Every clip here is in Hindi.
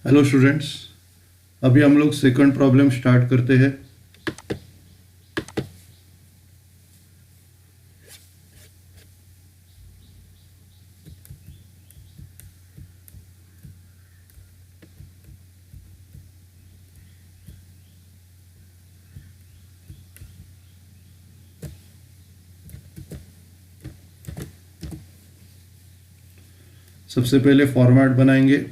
हेलो स्टूडेंट्स, अभी हम लोग सेकंड प्रॉब्लम स्टार्ट करते हैं। सबसे पहले फॉर्मेट बनाएंगे।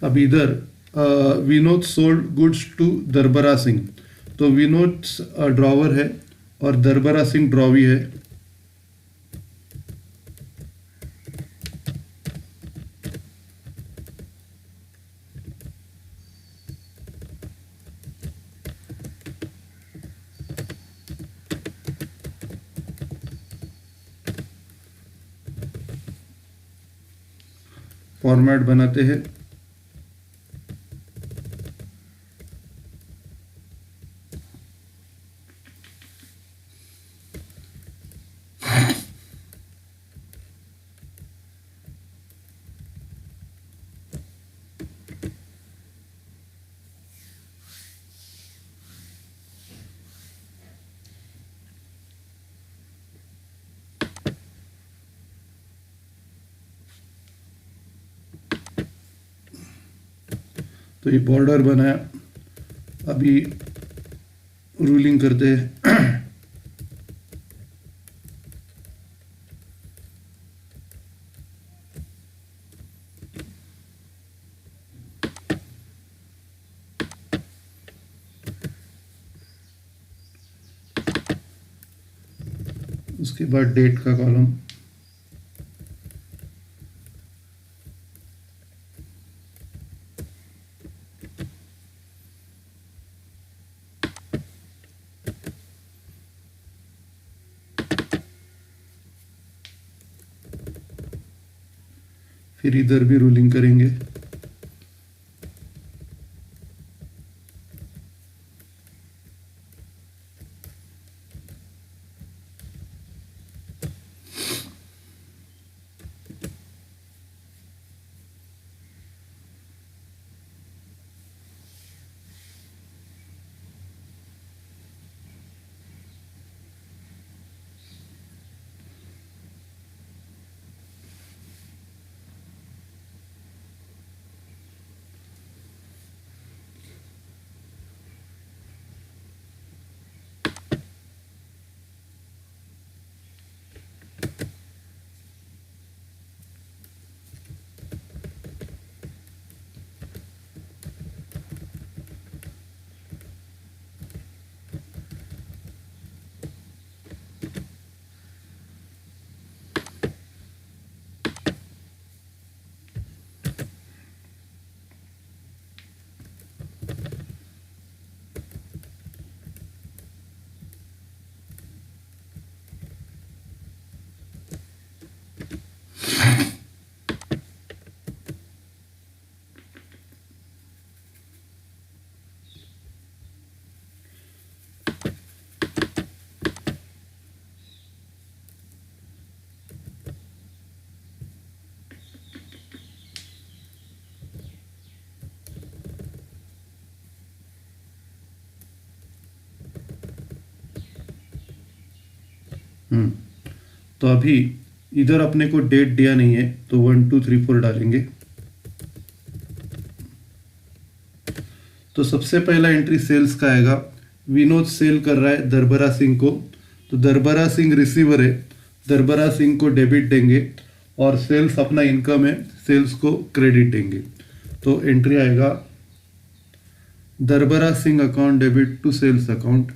अब इधर Vinod sold goods to Darbara Singh, तो विनोद ड्रॉवर है और दरबरा सिंह ड्रॉवी है। फॉर्मेट बनाते हैं। तो ये बॉर्डर बनाया, अभी रूलिंग करते हैं। उसके बाद डेट का कॉलम, फिर इधर भी रूलिंग करेंगे। तो अभी इधर अपने को डेट दिया नहीं है, तो 1 2 3 4 डालेंगे। तो सबसे पहला एंट्री सेल्स का आएगा। विनोद सेल कर रहा है दरबरा सिंह को, तो दरबरा सिंह रिसीवर है, दरबरा सिंह को डेबिट देंगे और सेल्स अपना इनकम है, सेल्स को क्रेडिट देंगे। तो एंट्री आएगा Darbara Singh account debit to sales account.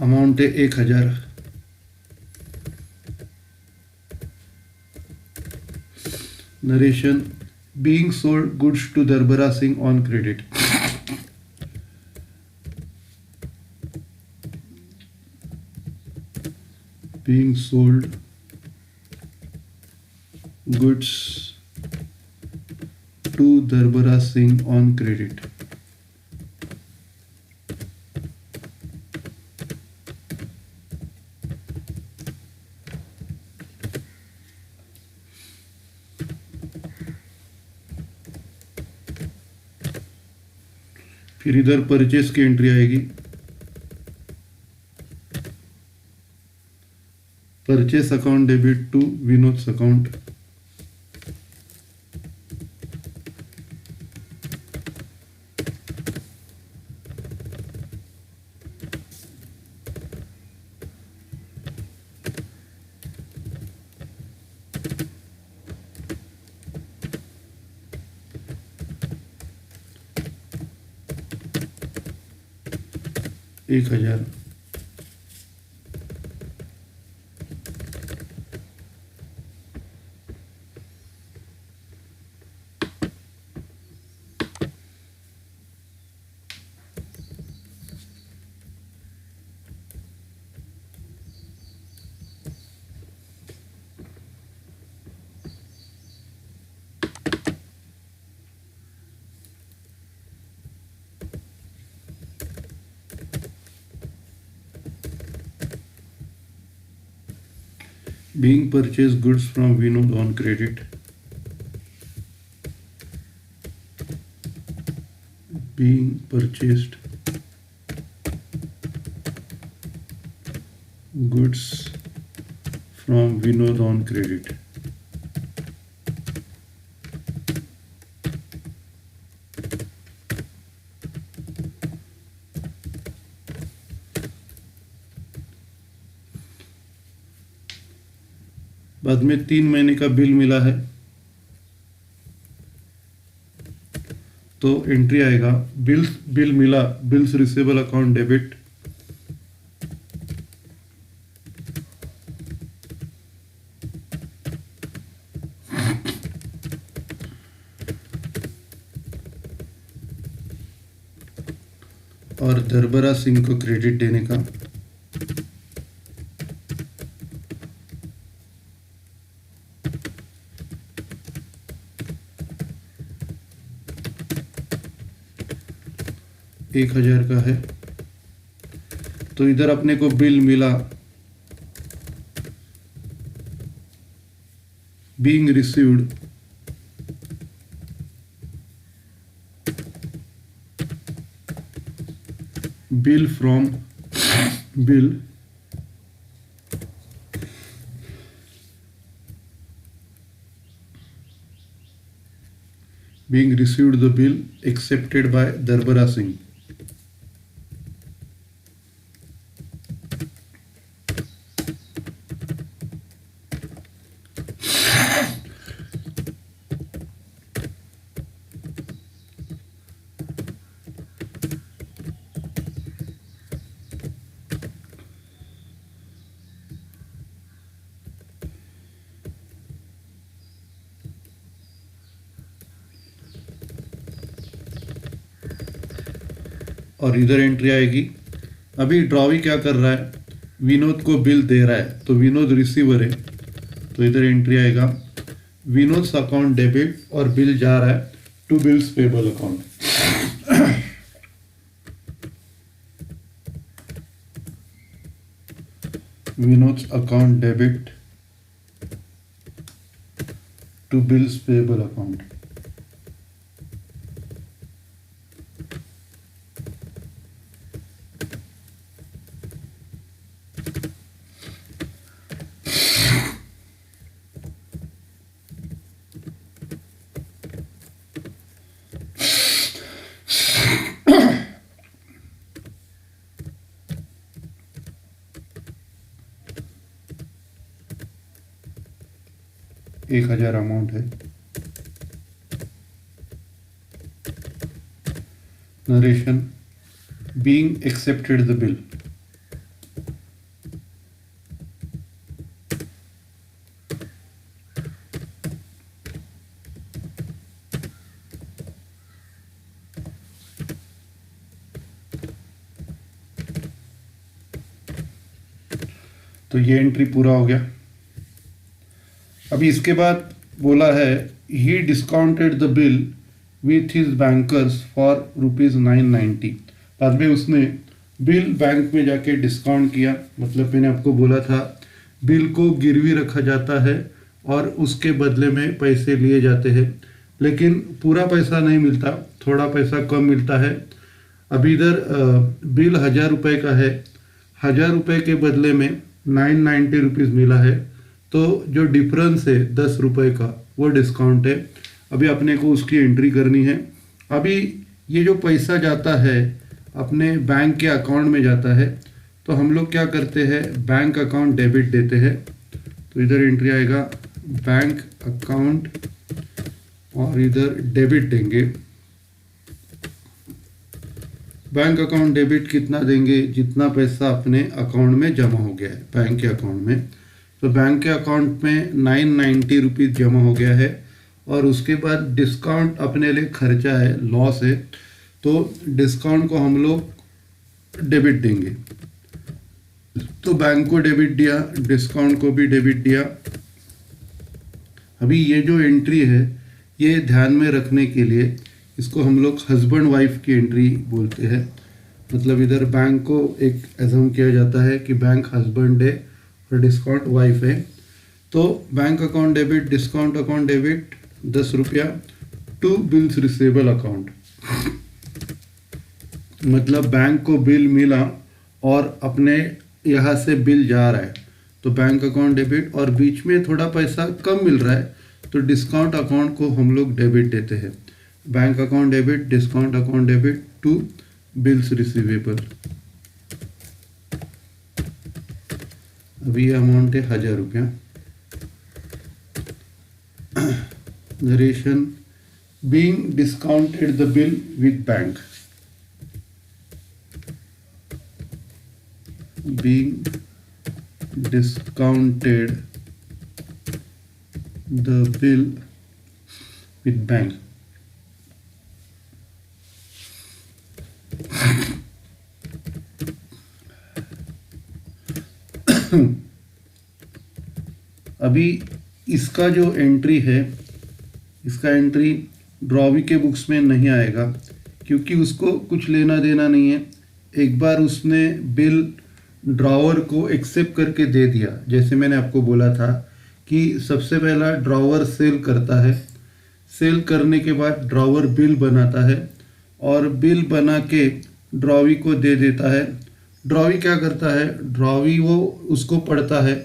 Amount है 1000। Narration, being sold goods to Darbara Singh on credit. being sold goods to Darbara Singh on credit. फिर इधर परचेस की एंट्री आएगी। Purchase account debit to Vinod's account. एक 1000। Being purchased goods from Vinod on credit. Being purchased goods from Vinod on credit. बाद में 3 महीने का बिल मिला है तो एंट्री आएगा बिल मिला, बिल्स रिसीवेबल अकाउंट डेबिट। और दरबरा सिंह को क्रेडिट देने का। एक 1000 का है तो इधर अपने को बिल मिला, being received bill from bill being received the bill accepted by Darbara Singh. और इधर एंट्री आएगी। अभी ड्रॉवी क्या कर रहा है, विनोद को बिल दे रहा है तो विनोद रिसीवर है तो इधर एंट्री आएगा विनोद्स अकाउंट डेबिट और बिल जा रहा है to bills payable account. Vinod's account debit to bills payable account. एक 1000 अमाउंट है। Narration, being accepted the bill. तो ये एंट्री पूरा हो गया। अभी इसके बाद बोला है he discounted the bill with his bankers for ₹990। बाद में उसने बिल बैंक में जाके डिस्काउंट किया। मतलब मैंने आपको बोला था बिल को गिरवी रखा जाता है और उसके बदले में पैसे लिए जाते हैं, लेकिन पूरा पैसा नहीं मिलता, थोड़ा पैसा कम मिलता है। अभी इधर बिल 1000 रुपये का है, 1000 रुपये के बदले में 990 रुपीज़ मिला है, तो जो डिफरेंस है 10 रुपये का वो डिस्काउंट है। अभी अपने को उसकी एंट्री करनी है। अभी ये जो पैसा जाता है अपने बैंक के अकाउंट में जाता है, तो हम लोग क्या करते हैं, बैंक अकाउंट डेबिट देते हैं। तो इधर एंट्री आएगा बैंक अकाउंट और इधर डेबिट देंगे। बैंक अकाउंट डेबिट कितना देंगे, जितना पैसा अपने अकाउंट में जमा हो गया है बैंक के अकाउंट में। तो बैंक के अकाउंट में 990 रुपीज़ जमा हो गया है और उसके बाद डिस्काउंट अपने लिए खर्चा है, लॉस है, तो डिस्काउंट को हम लोग डेबिट देंगे। तो बैंक को डेबिट दिया, डिस्काउंट को भी डेबिट दिया। अभी ये जो एंट्री है ये ध्यान में रखने के लिए इसको हम लोग हस्बैंड वाइफ की एंट्री बोलते हैं। मतलब इधर बैंक को एक एज्यूम किया जाता है कि बैंक हस्बैंड है और डिस्काउंट वाइफ है। तो bank account debit, discount account debit 10 रुपया टू बिल्स रिसीवेबल अकाउंट। मतलब बैंक को बिल मिला और अपने यहाँ से बिल जा रहा है, तो बैंक अकाउंट डेबिट, और बीच में थोड़ा पैसा कम मिल रहा है तो डिस्काउंट अकाउंट को हम लोग डेबिट देते हैं। Bank account debit, discount account debit to bills receivable. अभी अमाउंट है 1000 रुपया। Narration being discounted the bill with bank, being discounted the bill with bank। अभी इसका जो एंट्री है, इसका एंट्री ड्रॉवी के बुक्स में नहीं आएगा क्योंकि उसको कुछ लेना देना नहीं है। एक बार उसने बिल ड्रॉवर को एक्सेप्ट करके दे दिया। जैसे मैंने आपको बोला था कि सबसे पहला ड्रॉवर सेल करता है, सेल करने के बाद ड्रॉवर बिल बनाता है और बिल बना के ड्रॉवी को दे देता है। ड्रॉवी क्या करता है, ड्रॉवी वो उसको पढ़ता है,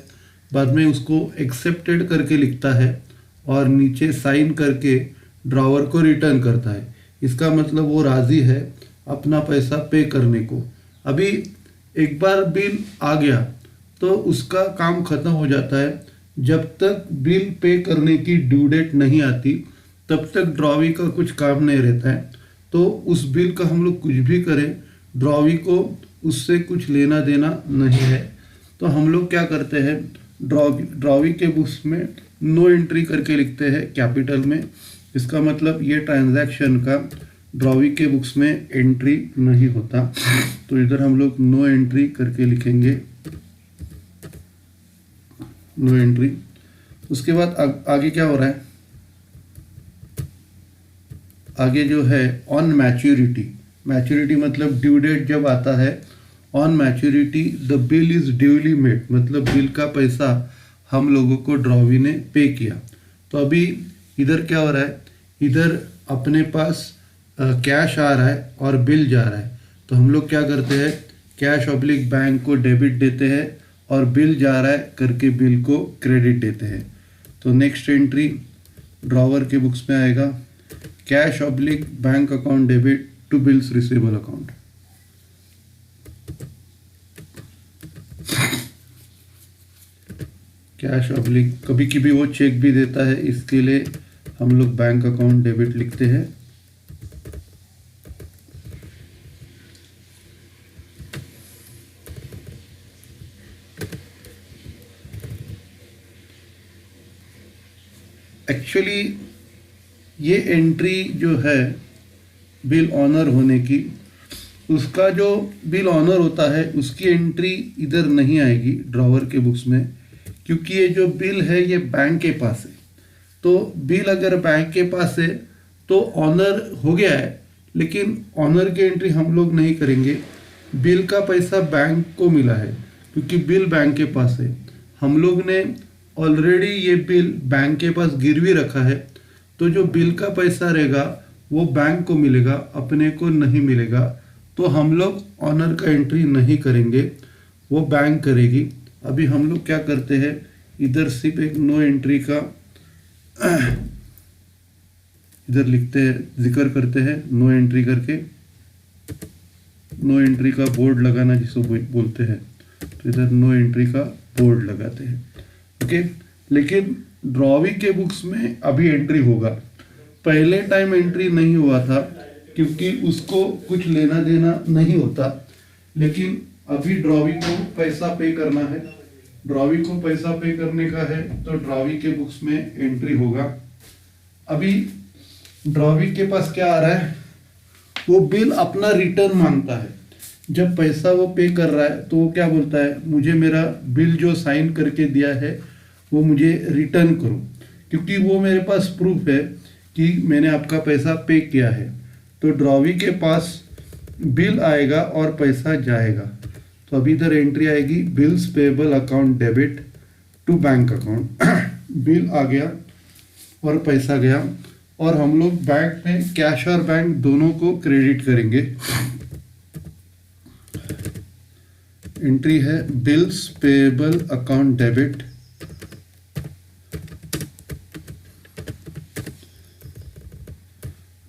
बाद में उसको एक्सेप्टेड करके लिखता है और नीचे साइन करके ड्रॉवर को रिटर्न करता है। इसका मतलब वो राज़ी है अपना पैसा पे करने को। अभी एक बार बिल आ गया तो उसका काम खत्म हो जाता है। जब तक बिल पे करने की ड्यू डेट नहीं आती तब तक ड्रॉवी का कुछ काम नहीं रहता है। तो उस बिल का हम लोग कुछ भी करें, ड्रॉवी को उससे कुछ लेना देना नहीं है। तो हम लोग क्या करते हैं, ड्रॉवी के बुक्स में नो एंट्री करके लिखते हैं कैपिटल में। इसका मतलब ये ट्रांजैक्शन का ड्रॉवी के बुक्स में एंट्री नहीं होता। तो इधर हम लोग नो एंट्री करके लिखेंगे, नो एंट्री। उसके बाद आगे क्या हो रहा है, आगे जो है ऑन मैच्योरिटी। मैच्योरिटी मतलब ड्यू डेट जब आता है, on maturity the bill is duly made, मतलब बिल का पैसा हम लोगों को ड्रॉवी ने पे किया। तो अभी इधर क्या हो रहा है, इधर अपने पास कैश आ रहा है और बिल जा रहा है। तो हम लोग क्या करते हैं, कैश ऑब्लिक बैंक को डेबिट देते हैं और बिल जा रहा है करके बिल को क्रेडिट देते हैं। तो नेक्स्ट एंट्री ड्रॉवर के बुक्स में आएगा, cash oblique bank account debit to bills receivable account. Cash oblique, कभी कभी वो चेक भी देता है, इसके लिए हम लोग बैंक अकाउंट डेबिट लिखते हैं। एक्चुअली ये एंट्री जो है बिल ऑनर होने की, उसका जो बिल ऑनर होता है उसकी एंट्री इधर नहीं आएगी ड्रॉवर के बुक्स में, क्योंकि ये जो बिल है ये बैंक के पास है। तो बिल अगर बैंक के पास है तो ऑनर हो गया है, लेकिन ऑनर की एंट्री हम लोग नहीं करेंगे। बिल का पैसा बैंक को मिला है क्योंकि बिल बैंक के पास है। हम लोग ने ऑलरेडी ये बिल बैंक के पास गिरवी रखा है, तो जो बिल का पैसा रहेगा वो बैंक को मिलेगा, अपने को नहीं मिलेगा। तो हम लोग ऑनर का एंट्री नहीं करेंगे, वो बैंक करेगी। अभी हम लोग क्या करते हैं, इधर सिर्फ एक नो एंट्री का इधर लिखते हैं, जिक्र करते हैं नो एंट्री करके। नो एंट्री का बोर्ड लगाना जिसको बोलते हैं, तो इधर नो एंट्री का बोर्ड लगाते हैं। ओके, लेकिन ड्रॉवी के बुक्स में अभी एंट्री होगा। पहले टाइम एंट्री नहीं हुआ था क्योंकि उसको कुछ लेना देना नहीं होता, लेकिन अभी ड्रॉवी को पैसा पे करना है। ड्रॉवी को पैसा पे करने का है तो ड्रॉवी के बुक्स में एंट्री होगा। अभी ड्रॉवी के पास क्या आ रहा है, वो बिल अपना रिटर्न मांगता है। जब पैसा वो पे कर रहा है तो वो क्या बोलता है, मुझे मेरा बिल जो साइन करके दिया है वो मुझे रिटर्न करो, क्योंकि वो मेरे पास प्रूफ है कि मैंने आपका पैसा पे किया है। तो ड्रॉवी के पास बिल आएगा और पैसा जाएगा। तो अभी इधर एंट्री आएगी, bills payable account debit to bank account. Bill आ गया और पैसा गया, और हम लोग बैंक में कैश और बैंक दोनों को क्रेडिट करेंगे। एंट्री है bills payable account debit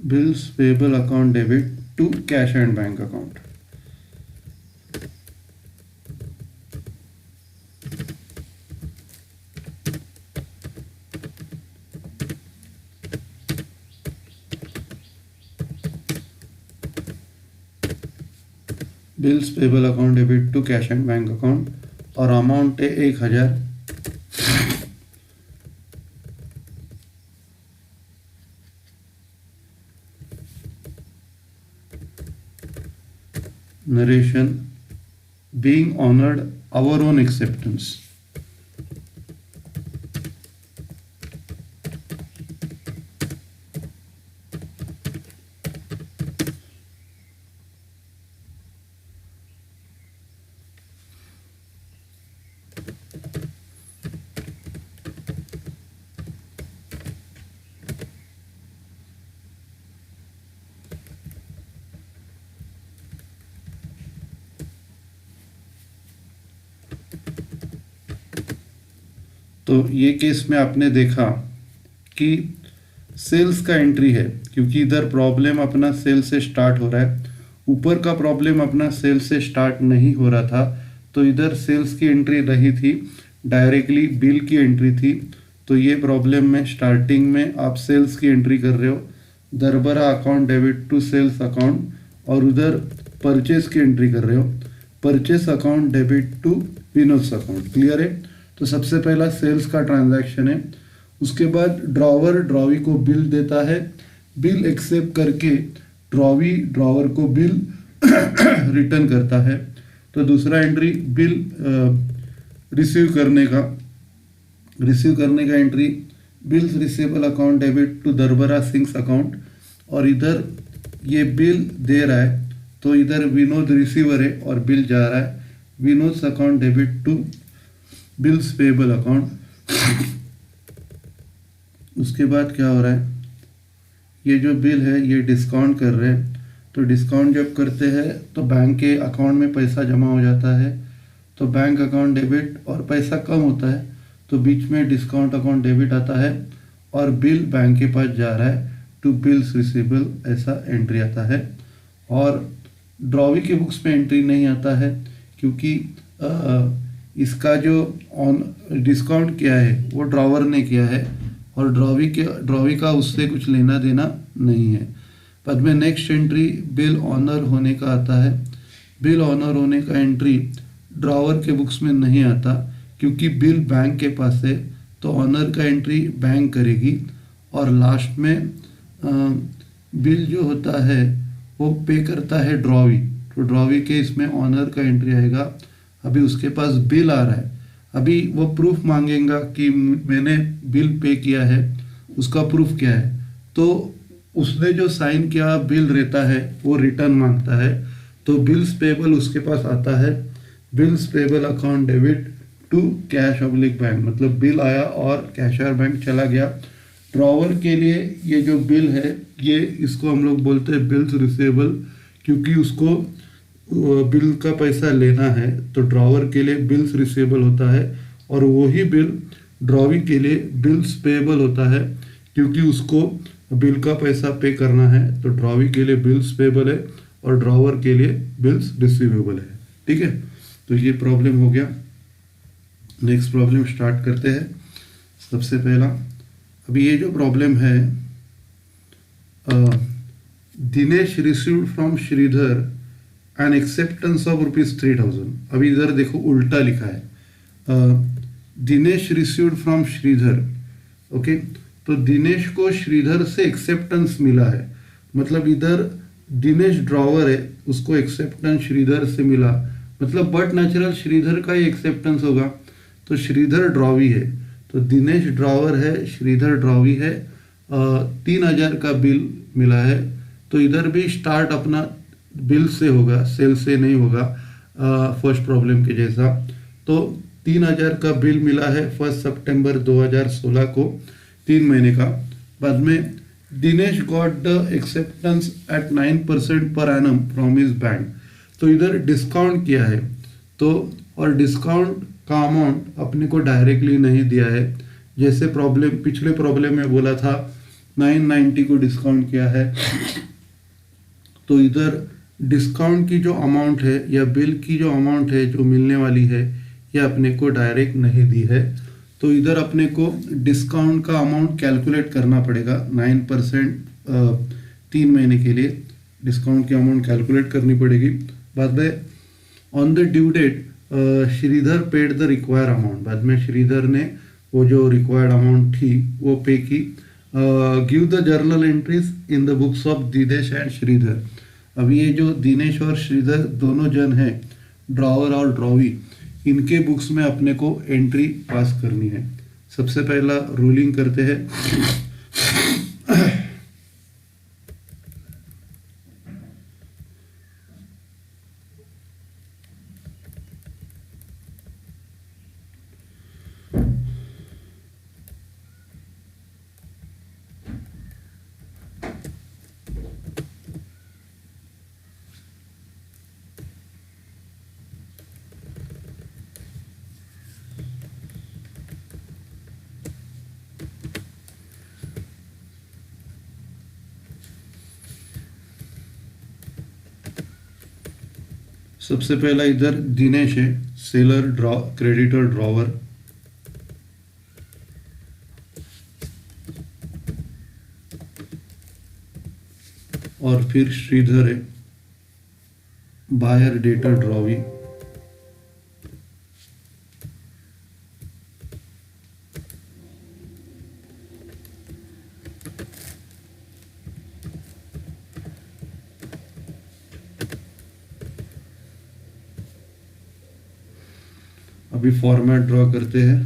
bills payable account debit to cash and bank account. Bills payable account debit to cash and bank account, और अमाउंट है 1000। Narration: being honored our own acceptance. तो ये केस में आपने देखा कि सेल्स का एंट्री है, क्योंकि इधर प्रॉब्लम अपना सेल से स्टार्ट हो रहा है। ऊपर का प्रॉब्लम अपना सेल से स्टार्ट नहीं हो रहा था, तो इधर सेल्स की एंट्री रही थी, डायरेक्टली बिल की एंट्री थी। तो ये प्रॉब्लम में स्टार्टिंग में आप सेल्स की एंट्री कर रहे हो, Darbara account debit to sales account, और उधर परचेस की एंट्री कर रहे हो, purchase account debit to Vinod's account. Clear है? तो सबसे पहला सेल्स का ट्रांजैक्शन है। उसके बाद ड्रॉवी को बिल देता है, बिल एक्सेप्ट करके ड्रॉवर को बिल रिटर्न करता है। तो दूसरा एंट्री बिल रिसीव करने का entry, bills receivable account debit to Darbara Singh account, और इधर ये बिल दे रहा है तो इधर विनोद रिसीवर है और बिल जा रहा है, Vinod account debit to bills payable account. उसके बाद क्या हो रहा है, ये जो बिल है ये डिस्काउंट कर रहे हैं। तो डिस्काउंट जब करते हैं तो बैंक के अकाउंट में पैसा जमा हो जाता है, तो बैंक अकाउंट डेबिट, और पैसा कम होता है तो बीच में डिस्काउंट अकाउंट डेबिट आता है, और बिल बैंक के पास जा रहा है टू बिल्स रिसीवेबल, ऐसा एंट्री आता है। और ड्रॉवी के बुक्स में एंट्री नहीं आता है क्योंकि इसका जो डिस्काउंट किया है वो ड्रॉवर ने किया है, और ड्रॉवी का उससे कुछ लेना देना नहीं है। बाद में नेक्स्ट एंट्री बिल ऑनर होने का आता है। बिल ऑनर होने का एंट्री ड्रॉवर के बुक्स में नहीं आता क्योंकि बिल बैंक के पास है, तो ऑनर का एंट्री बैंक करेगी। और लास्ट में बिल जो होता है वो पे करता है तो ड्रॉवी के इसमें ऑनर का एंट्री आएगा। अभी उसके पास बिल आ रहा है, अभी वो प्रूफ मांगेगा कि मैंने बिल पे किया है, उसका प्रूफ क्या है। तो उसने जो साइन किया बिल रहता है वो रिटर्न मांगता है। तो बिल्स पेबल उसके पास आता है, bills payable account debit to cash oblique bank, मतलब बिल आया और कैशियर बैंक चला गया। ड्रॉवर के लिए ये जो बिल है, ये इसको हम लोग बोलते हैं बिल्स रिसीवेबल, क्योंकि उसको बिल का पैसा लेना है। तो ड्रॉवर के लिए बिल्स रिसीवेबल होता है, और वही बिल ड्रॉवी के लिए बिल्स पेएबल होता है, क्योंकि उसको बिल का पैसा पे करना है। तो ड्रॉवी के लिए बिल्स पेएबल है और ड्रॉवर के लिए बिल्स रिसीवेबल है। ठीक है, तो ये प्रॉब्लम हो गया। नेक्स्ट प्रॉब्लम स्टार्ट करते हैं। सबसे पहला, अभी ये जो प्रॉब्लम है, Dinesh received from Shridhar an acceptance of ₹3000। अभी इधर देखो उल्टा लिखा है, Dinesh received from Shridhar. Okay, तो दिनेश को श्रीधर से एक्सेप्टेंस मिला है, मतलब इधर दिनेश ड्रॉवर है, उसको एक्सेप्टेंस श्रीधर से मिला, मतलब बट नेचुरल श्रीधर का ही एक्सेप्टेंस होगा। तो श्रीधर ड्रॉवी है, तो दिनेश ड्रॉवर है, श्रीधर ड्रॉवी है। 3000 का बिल मिला है, तो इधर भी स्टार्ट अपना बिल से होगा, सेल से नहीं होगा, फर्स्ट प्रॉब्लम के जैसा। तो 3000 का बिल मिला है 1 सितंबर 2016 को, 3 महीने का। बाद में Dinesh got the acceptance at 9% per annum from his bank. तो इधर डिस्काउंट किया है, तो और डिस्काउंट का अमाउंट अपने को डायरेक्टली नहीं दिया है। जैसे प्रॉब्लम पिछले प्रॉब्लम में बोला था 990 को डिस्काउंट किया है, तो इधर डिस्काउंट की जो अमाउंट है या बिल की जो अमाउंट है जो मिलने वाली है, ये अपने को डायरेक्ट नहीं दी है। तो इधर अपने को डिस्काउंट का अमाउंट कैलकुलेट करना पड़ेगा। 9% 3 महीने के लिए डिस्काउंट की अमाउंट कैलकुलेट करनी पड़ेगी। बाद में on the due date Shridhar paid the require amount. बाद में श्रीधर ने वो जो रिक्वायर्ड अमाउंट थी वो पे की। Give the journal entries in the books of Dinesh and Shridhar. अभी ये जो दिनेश और श्रीधर दोनों जन हैं, ड्रॉवर और ड्रॉवी, इनके बुक्स में अपने को एंट्री पास करनी है। सबसे पहला रूलिंग करते हैं। सबसे पहला इधर दिनेश है, सेलर ड्रॉ क्रेडिटर ड्रॉवर। और फिर श्रीधर है, बायर डेटर ड्रॉवी। अभी फॉर्मेट ड्रॉ करते हैं।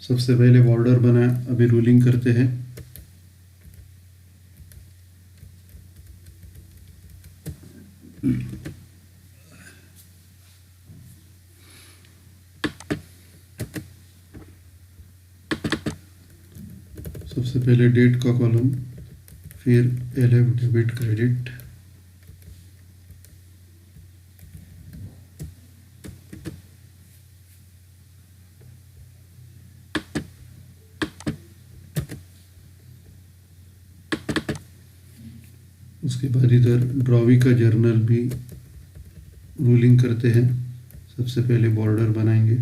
सबसे पहले बॉर्डर बनाया, अभी रूलिंग करते हैं। सबसे पहले डेट का कॉलम, फिर LF डेबिट क्रेडिट, उसके बाद इधर ड्रॉवी का जर्नल भी रूलिंग करते हैं। सबसे पहले बॉर्डर बनाएंगे।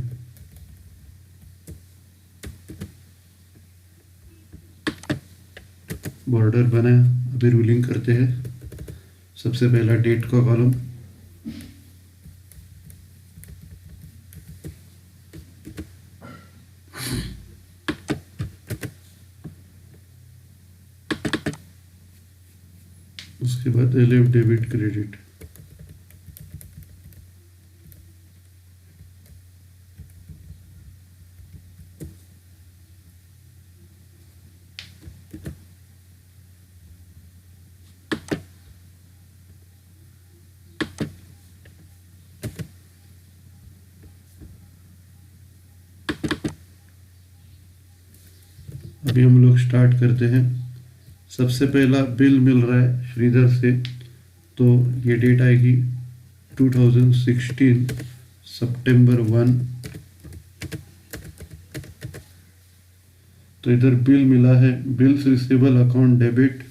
बॉर्डर बनाया। अभी रूलिंग करते हैं। सबसे पहला डेट का कॉलम, उसके बाद एलएफ डेबिट क्रेडिट। अभी हम लोग स्टार्ट करते हैं। सबसे पहला बिल मिल रहा है श्रीधर से, तो ये डेट आएगी 2016 सितंबर 1। तो इधर बिल मिला है, bills receivable account debit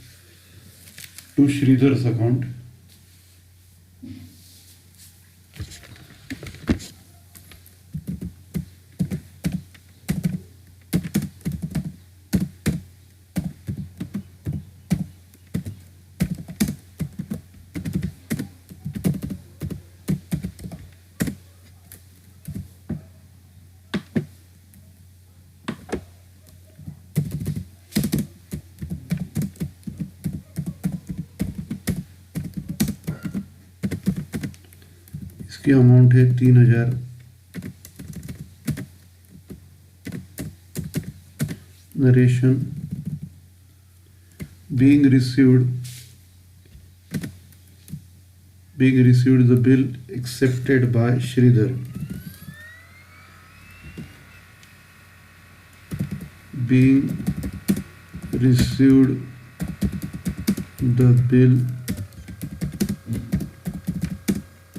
to Shridhar's account. इसकी अमाउंट है 3000। Narration, being received the bill accepted by Sridhar, being received the bill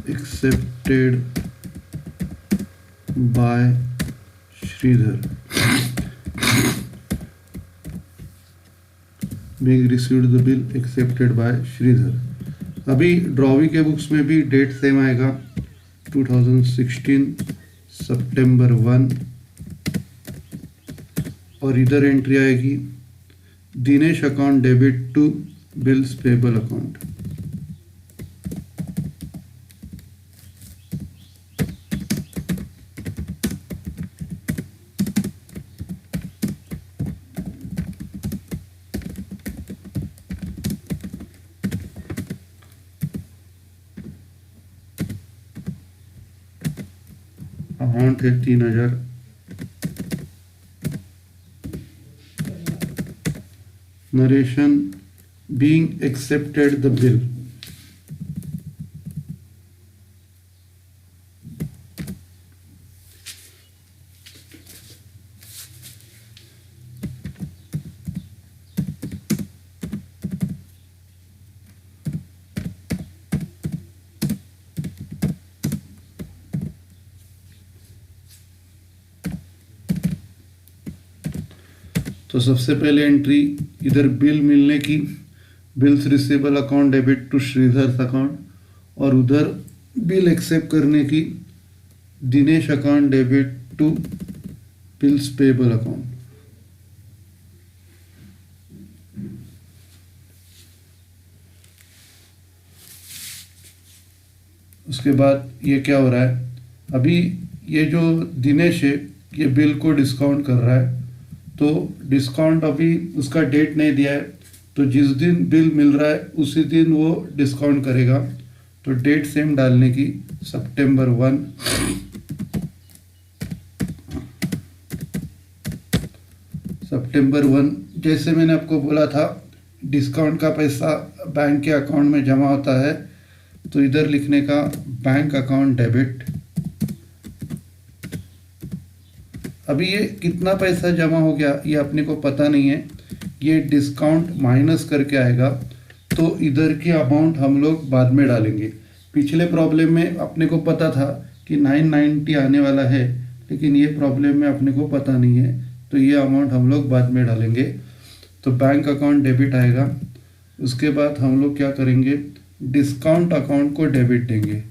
accepted by Sridhar, being received the bill accepted by Sridhar। अभी ड्रॉवी के बुक्स में भी डेट सेम आएगा, 2016 सितंबर 1। और इधर एंट्री आएगी Dinesh account debit to bills payable account. Amount है 3000। Narration, being accepted the bill. तो सबसे पहले एंट्री इधर बिल मिलने की, bills receivable account debit to Shridhar's account, और उधर बिल एक्सेप्ट करने की Dinesh account debit to bills payable account. उसके बाद ये क्या हो रहा है, अभी ये जो दिनेश है ये बिल को डिस्काउंट कर रहा है, तो डिस्काउंट अभी उसका डेट नहीं दिया है, तो जिस दिन बिल मिल रहा है उसी दिन वो डिस्काउंट करेगा। तो डेट सेम डालने की, सितंबर 1। सितंबर 1, जैसे मैंने आपको बोला था डिस्काउंट का पैसा बैंक के अकाउंट में जमा होता है, तो इधर लिखने का बैंक अकाउंट डेबिट। अभी ये कितना पैसा जमा हो गया ये अपने को पता नहीं है, ये डिस्काउंट माइनस करके आएगा, तो इधर की अमाउंट हम लोग बाद में डालेंगे। पिछले प्रॉब्लम में अपने को पता था कि 990 आने वाला है, लेकिन ये प्रॉब्लम में अपने को पता नहीं है, तो ये अमाउंट हम लोग बाद में डालेंगे। तो बैंक अकाउंट डेबिट आएगा। उसके बाद हम लोग क्या करेंगे, डिस्काउंट अकाउंट को डेबिट देंगे।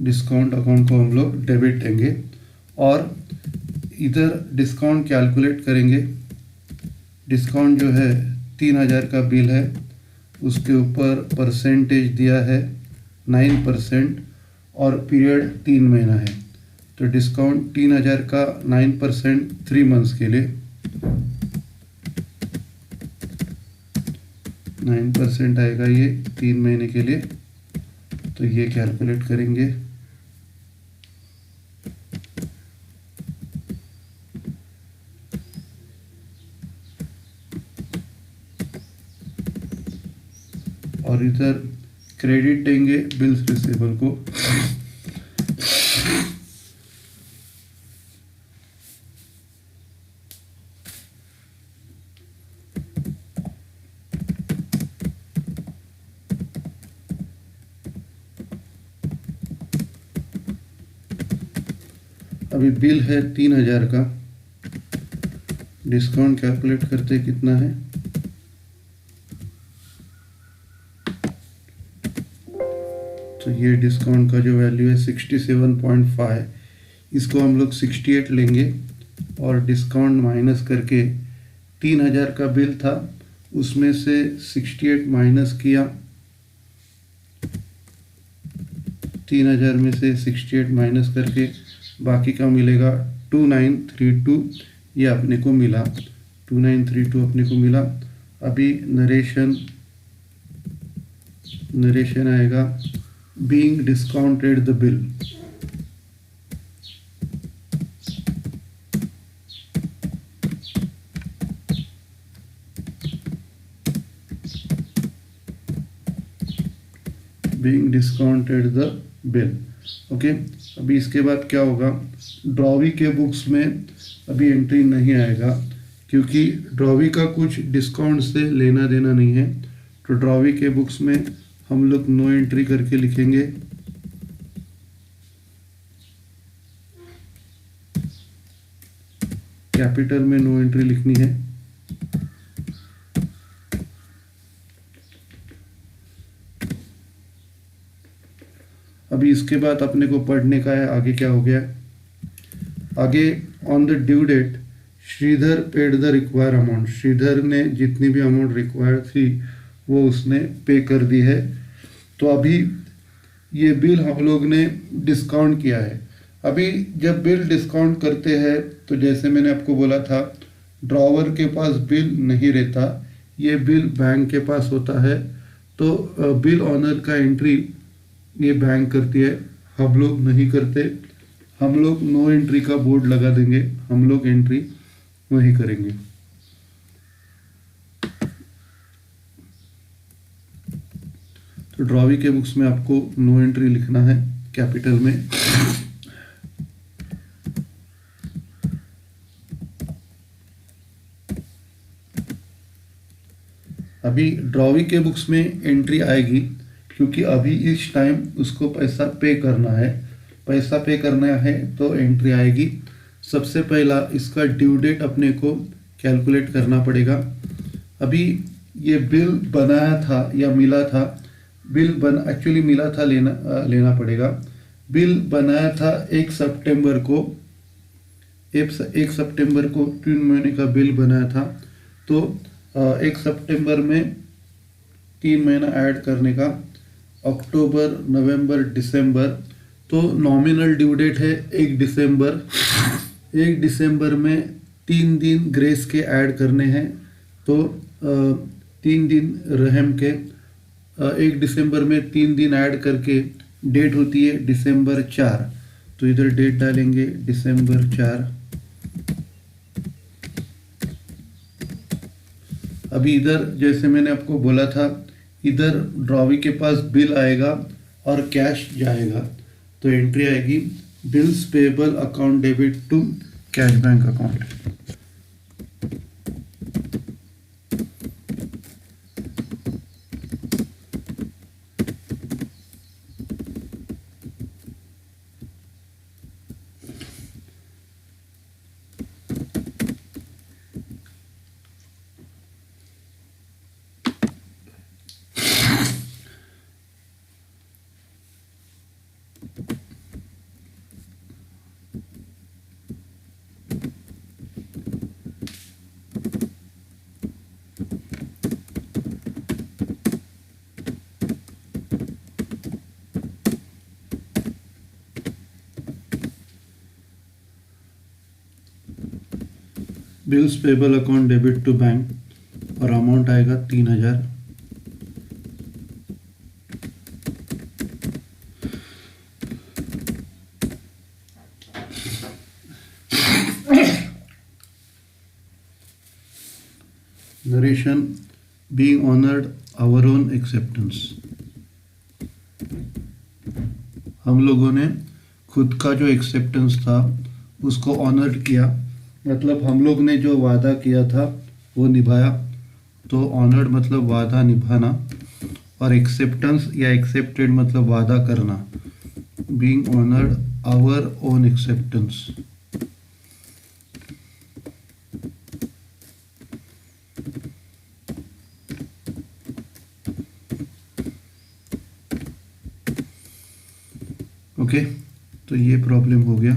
डिस्काउंट अकाउंट को हम लोग डेबिट देंगे और इधर डिस्काउंट कैलकुलेट करेंगे। डिस्काउंट जो है 3000 का बिल है, उसके ऊपर परसेंटेज दिया है 9% और पीरियड 3 महीना है। तो डिस्काउंट 3000 का 9% 3 मंथ्स के लिए 9% आएगा ये 3 महीने के लिए। तो ये कैलकुलेट करेंगे। और इधर क्रेडिट देंगे बिल्स रिसीवेबल को। अभी बिल है 3000 का, डिस्काउंट कैलकुलेट करते कितना है। तो ये डिस्काउंट का जो वैल्यू है 67.5, इसको हम लोग 68 लेंगे और डिस्काउंट माइनस करके 3000 का बिल था उसमें से 68 माइनस किया, 3000 में से 68 माइनस करके बाकी का मिलेगा 2932। ये अपने को मिला 2932 अपने को मिला। अभी नरेशन आएगा being discounted the bill. Being discounted the bill. Okay, अभी इसके बाद क्या होगा, ड्रॉवी के बुक्स में अभी एंट्री नहीं आएगा क्योंकि ड्रॉवी का कुछ डिस्काउंट से लेना देना नहीं है। तो ड्रॉवी के बुक्स में हम लोग नो एंट्री करके लिखेंगे। कैपिटल में नो एंट्री लिखनी है। अभी इसके बाद अपने को पढ़ने का है आगे क्या हो गया। आगे on the due date Shridhar paid the require amount. Shridhar ने जितनी भी अमाउंट रिक्वायर थी वो उसने पे कर दी है। तो अभी ये बिल हम लोग ने डिस्काउंट किया है। अभी जब बिल डिस्काउंट करते हैं तो जैसे मैंने आपको बोला था, ड्रॉवर के पास बिल नहीं रहता, ये बिल बैंक के पास होता है। तो बिल ऑनर का एंट्री ये बैंक करती है, हम लोग नहीं करते। हम लोग नो एंट्री का बोर्ड लगा देंगे, हम लोग एंट्री वही करेंगे। तो ड्रॉवी के बुक्स में आपको नो एंट्री लिखना है कैपिटल में। अभी ड्रॉवी के बुक्स में एंट्री आएगी क्योंकि अभी इस टाइम उसको पैसा पे करना है। पैसा पे करना है तो एंट्री आएगी। सबसे पहला इसका ड्यू डेट अपने को कैलकुलेट करना पड़ेगा। अभी ये बिल बनाया था या मिला था, एक्चुअली मिला था, लेना पड़ेगा। बिल बनाया था 1 सितंबर को, 1 सितंबर को 3 महीने का बिल बनाया था। तो 1 सितंबर में 3 महीना ऐड करने का, अक्टूबर नवंबर दिसंबर, तो नॉमिनल ड्यू डेट है 1 दिसंबर। 1 दिसंबर में 3 दिन ग्रेस के ऐड करने हैं। तो 3 दिन रहम के 1 दिसंबर में 3 दिन ऐड करके डेट होती है दिसंबर 4। तो इधर डेट डालेंगे दिसंबर 4। अभी इधर जैसे मैंने आपको बोला था, इधर ड्रॉवी के पास बिल आएगा और कैश जाएगा। तो एंट्री आएगी bills payable account debit to cash bank account. Bills payable account debit to bank और अमाउंट आएगा 3000। Narration being honoured our own acceptance. हम लोगों ने खुद का जो एक्सेप्टेंस था उसको ऑनर किया, मतलब हम लोग ने जो वादा किया था वो निभाया। तो ऑनर्ड मतलब वादा निभाना, और एक्सेप्टेंस या एक्सेप्टेड मतलब वादा करना। Being honoured our own acceptance. Okay, तो ये प्रॉब्लम हो गया।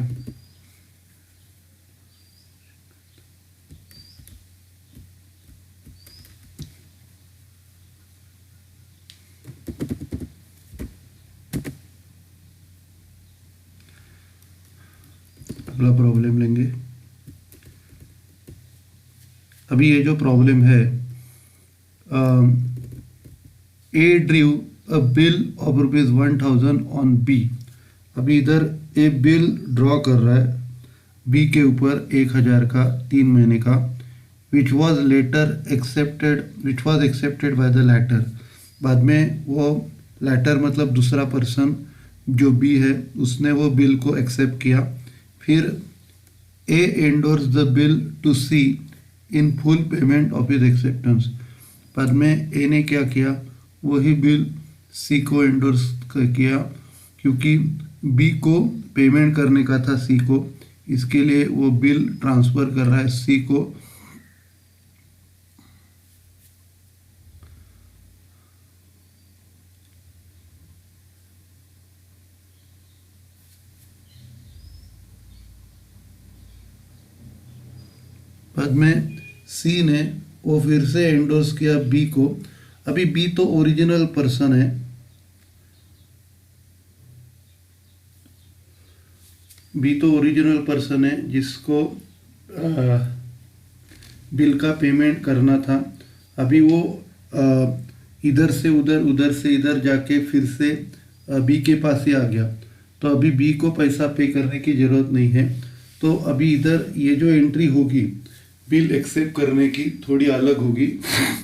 अगला प्रॉब्लम लेंगे। अभी ये जो प्रॉब्लम है, A drew a bill of ₹1000 on B. अभी इधर ए बिल ड्रॉ कर रहा है बी के ऊपर 1000 का 3 महीने का, which was accepted by the latter. बाद में वो लैटर मतलब दूसरा पर्सन जो बी है उसने वो बिल को एक्सेप्ट किया। फिर A endorse the bill to C in full payment of his acceptance. बाद में ए ने क्या किया, वही बिल सी को एंडोर्स किया, क्योंकि बी को पेमेंट करने का था सी को, इसके लिए वो बिल ट्रांसफर कर रहा है सी को। बाद में सी ने वो फिर से एंडोर्स किया बी को। अभी बी तो ओरिजिनल पर्सन है, बी तो ओरिजिनल पर्सन है जिसको बिल का पेमेंट करना था। अभी वो इधर से उधर, उधर से इधर जाके फिर से बी के पास ही आ गया। तो अभी बी को पैसा पे करने की ज़रूरत नहीं है। तो अभी इधर ये जो एंट्री होगी बिल एक्सेप्ट करने की थोड़ी अलग होगी।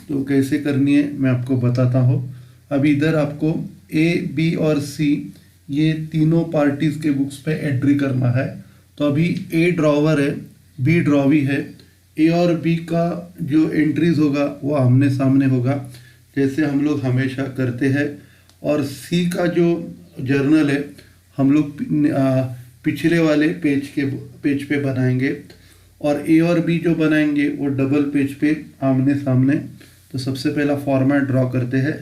तो कैसे करनी है मैं आपको बताता हूँ। अभी इधर आपको ए बी और सी ये तीनों पार्टीज के बुक्स पे एंट्री करना है। तो अभी ए ड्रॉवर है, बी ड्रॉवी है। ए और बी का जो एंट्रीज होगा वो आमने सामने होगा, जैसे हम लोग हमेशा करते हैं। और सी का जो जर्नल है हम लोग पिछले वाले पेज पे बनाएंगे, और ए और बी जो बनाएंगे वो डबल पेज पे आमने सामने। तो सबसे पहला फॉर्मेट ड्रॉ करते हैं।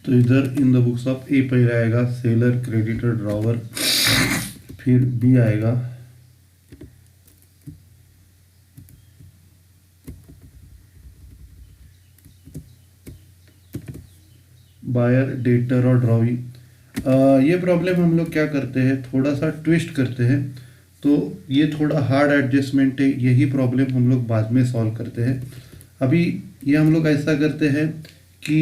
तो इधर इन द बुक्स ऑफ ए पहले आएगा सेलर क्रेडिटर ड्रॉवर, फिर बी आएगा बायर डेटर और ड्रॉवी। ये प्रॉब्लम हम लोग क्या करते हैं, थोड़ा सा ट्विस्ट करते हैं। तो ये थोड़ा हार्ड एडजस्टमेंट है, यही प्रॉब्लम हम लोग बाद में सॉल्व करते हैं। अभी ये हम लोग ऐसा करते हैं कि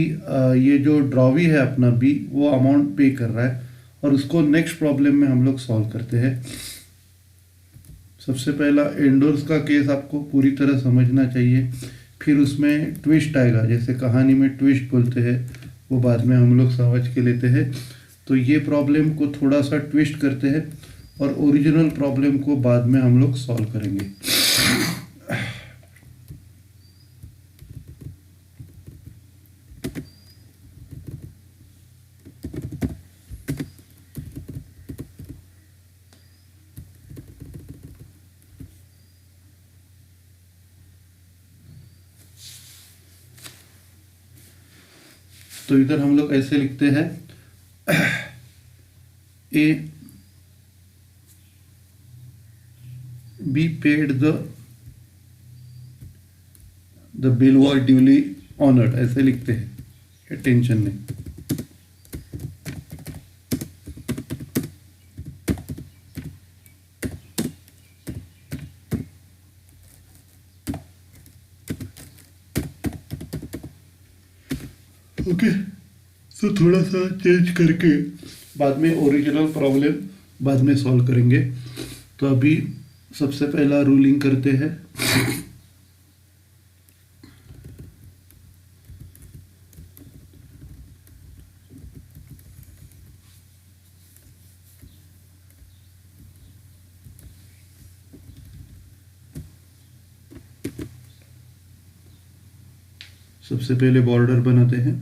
ये जो ड्रॉवी है अपना बी वो अमाउंट पे कर रहा है, और उसको नेक्स्ट प्रॉब्लम में हम लोग सॉल्व करते हैं। सबसे पहला एंडोर्स का केस आपको पूरी तरह समझना चाहिए, फिर उसमें ट्विस्ट आएगा, जैसे कहानी में ट्विस्ट बोलते हैं, वो बाद में हम लोग समझ के लेते हैं। तो ये प्रॉब्लम को थोड़ा सा ट्विस्ट करते हैं और ओरिजिनल प्रॉब्लम को बाद में हम लोग सॉल्व करेंगे। तो इधर हम लोग ऐसे लिखते हैं, A be paid the bill was duly honoured, ऐसे लिखते हैं, टेंशन नहीं। ओके, तो थोड़ा सा चेंज करके बाद में ओरिजिनल प्रॉब्लम बाद में सॉल्व करेंगे। तो अभी सबसे पहला रूलिंग करते हैं। सबसे पहले बॉर्डर बनाते हैं,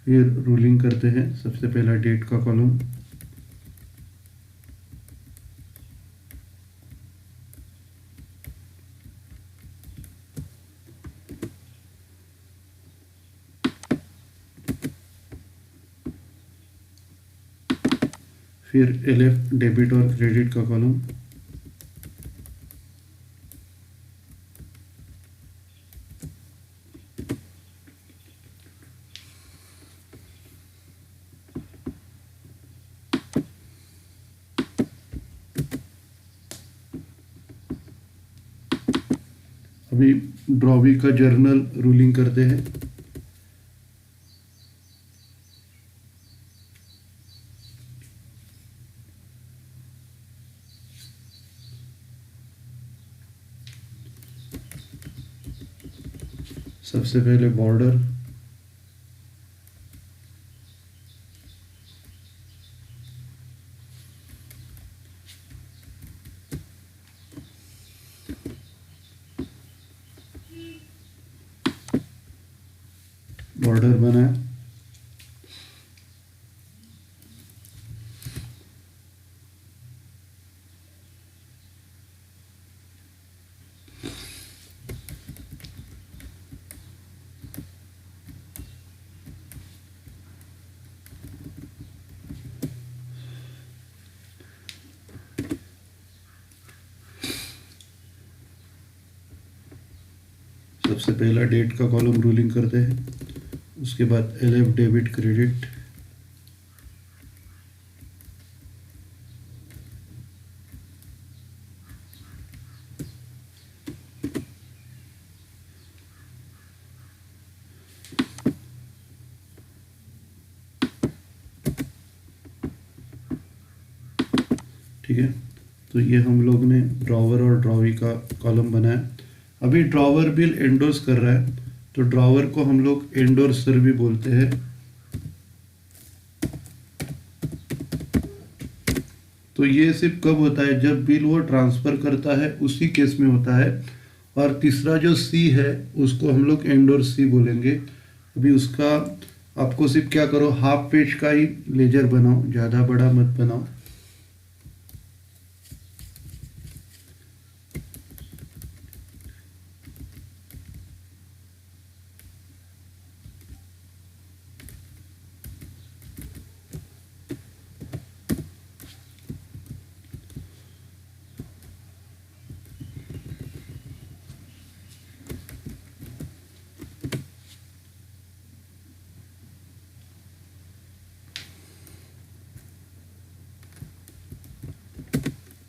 फिर रूलिंग करते हैं। सबसे पहला डेट का कॉलम, फिर एलएफ डेबिट और क्रेडिट का कॉलम, अभी ड्रॉवी का जर्नल रूलिंग करते हैं। सबसे पहले बॉर्डर, बॉर्डर बनाया, सबसे पहला डेट का कॉलम रूलिंग करते हैं, उसके बाद एलएफ डेबिट क्रेडिट, ठीक है। तो ये हम लोग ने ड्रॉवर और ड्रॉवी का कॉलम बनाया। अभी ड्रॉवर बिल एंडोर्स कर रहा है, तो ड्रॉवर को हम लोग एंडोर्सर भी बोलते हैं। तो ये सिर्फ कब होता है, जब बिल वो ट्रांसफर करता है उसी केस में होता है। और तीसरा जो सी है उसको हम लोग एंडोर्स सी बोलेंगे। अभी उसका आपको सिर्फ क्या करो, हाफ पेज का ही लेजर बनाओ, ज़्यादा बड़ा मत बनाओ।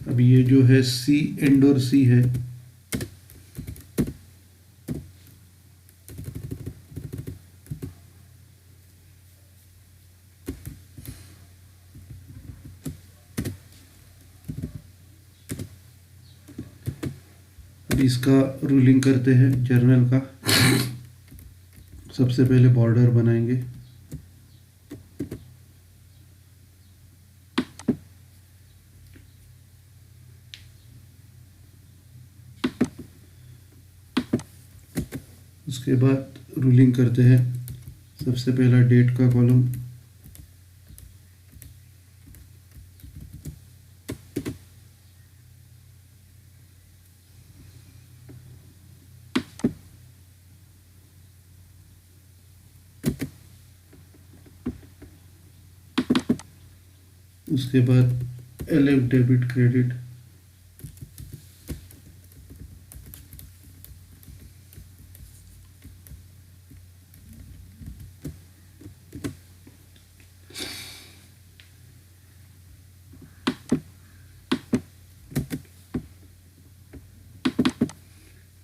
अभी ये जो है सी एंडोर सी है, अभी इसका रूलिंग करते हैं जर्नल का। सबसे पहले बॉर्डर बनाएंगे, उसके बाद रूलिंग करते हैं। सबसे पहला डेट का कॉलम, उसके बाद LF डेबिट क्रेडिट,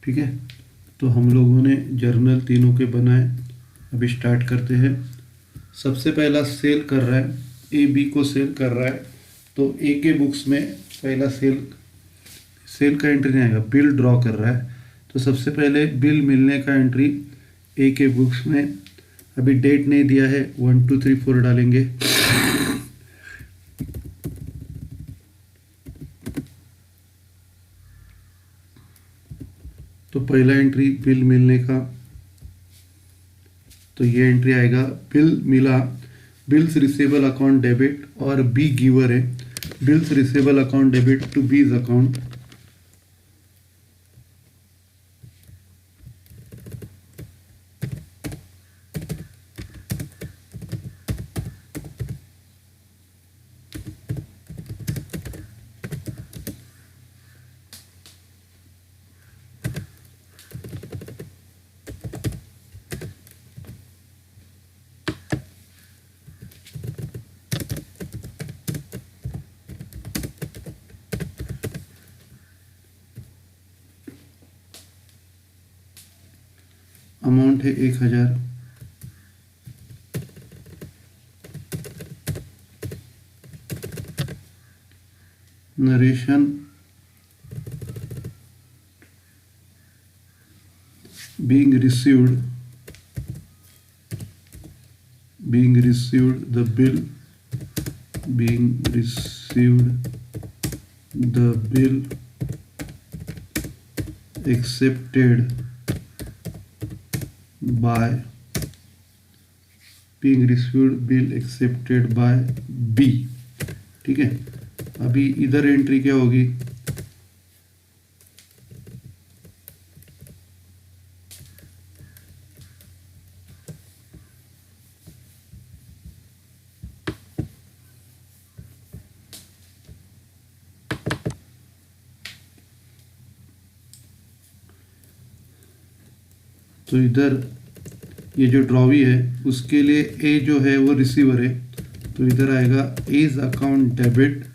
ठीक है। तो हम लोगों ने जर्नल तीनों के बनाए। अभी स्टार्ट करते हैं। सबसे पहला सेल कर रहा है, ए बी को सेल कर रहा है, तो ए के बुक्स में पहला सेल का एंट्री नहीं आएगा, बिल ड्रॉ कर रहा है। तो सबसे पहले बिल मिलने का एंट्री ए के बुक्स में, अभी डेट नहीं दिया है, 1 2 3 4 डालेंगे। तो पहला एंट्री बिल मिलने का, तो ये एंट्री आएगा, बिल मिला, बिल्स रिसीवेबल अकाउंट डेबिट, और बी गिवर है, bills receivable account debit to B's account. Amount है 1000। Narration, being received the bill, accepted by, B, ठीक है। अभी इधर एंट्री क्या होगी, तो इधर ये जो ड्रॉवी है उसके लिए ए जो है वो रिसीवर है, तो इधर आएगा एज अकाउंट डेबिट,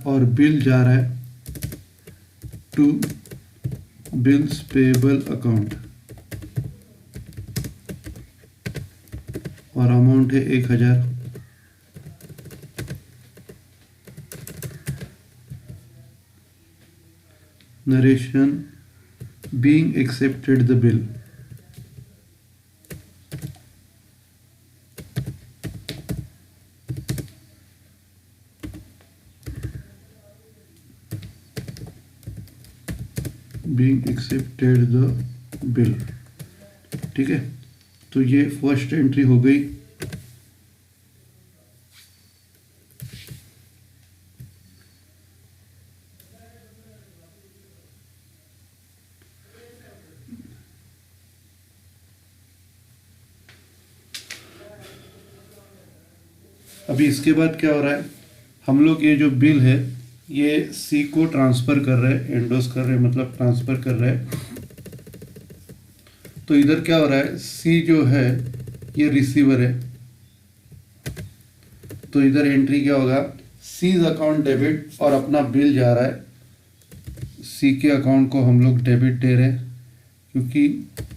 और बिल जा रहा है टू बिल्स पेएबल अकाउंट, और अमाउंट है 1000। Narration, being accepted the bill, ठीक है। तो ये फर्स्ट एंट्री हो गई। अभी इसके बाद क्या हो रहा है, हम लोग ये जो बिल है ये सी को ट्रांसफ़र कर रहे हैं, एंडोस कर रहे हैं, मतलब ट्रांसफ़र कर रहे हैं। तो इधर क्या हो रहा है, सी जो है ये रिसीवर है, तो इधर एंट्री क्या होगा, सीज अकाउंट डेबिट, और अपना बिल जा रहा है, सी के अकाउंट को हम लोग डेबिट दे रहे हैं, क्योंकि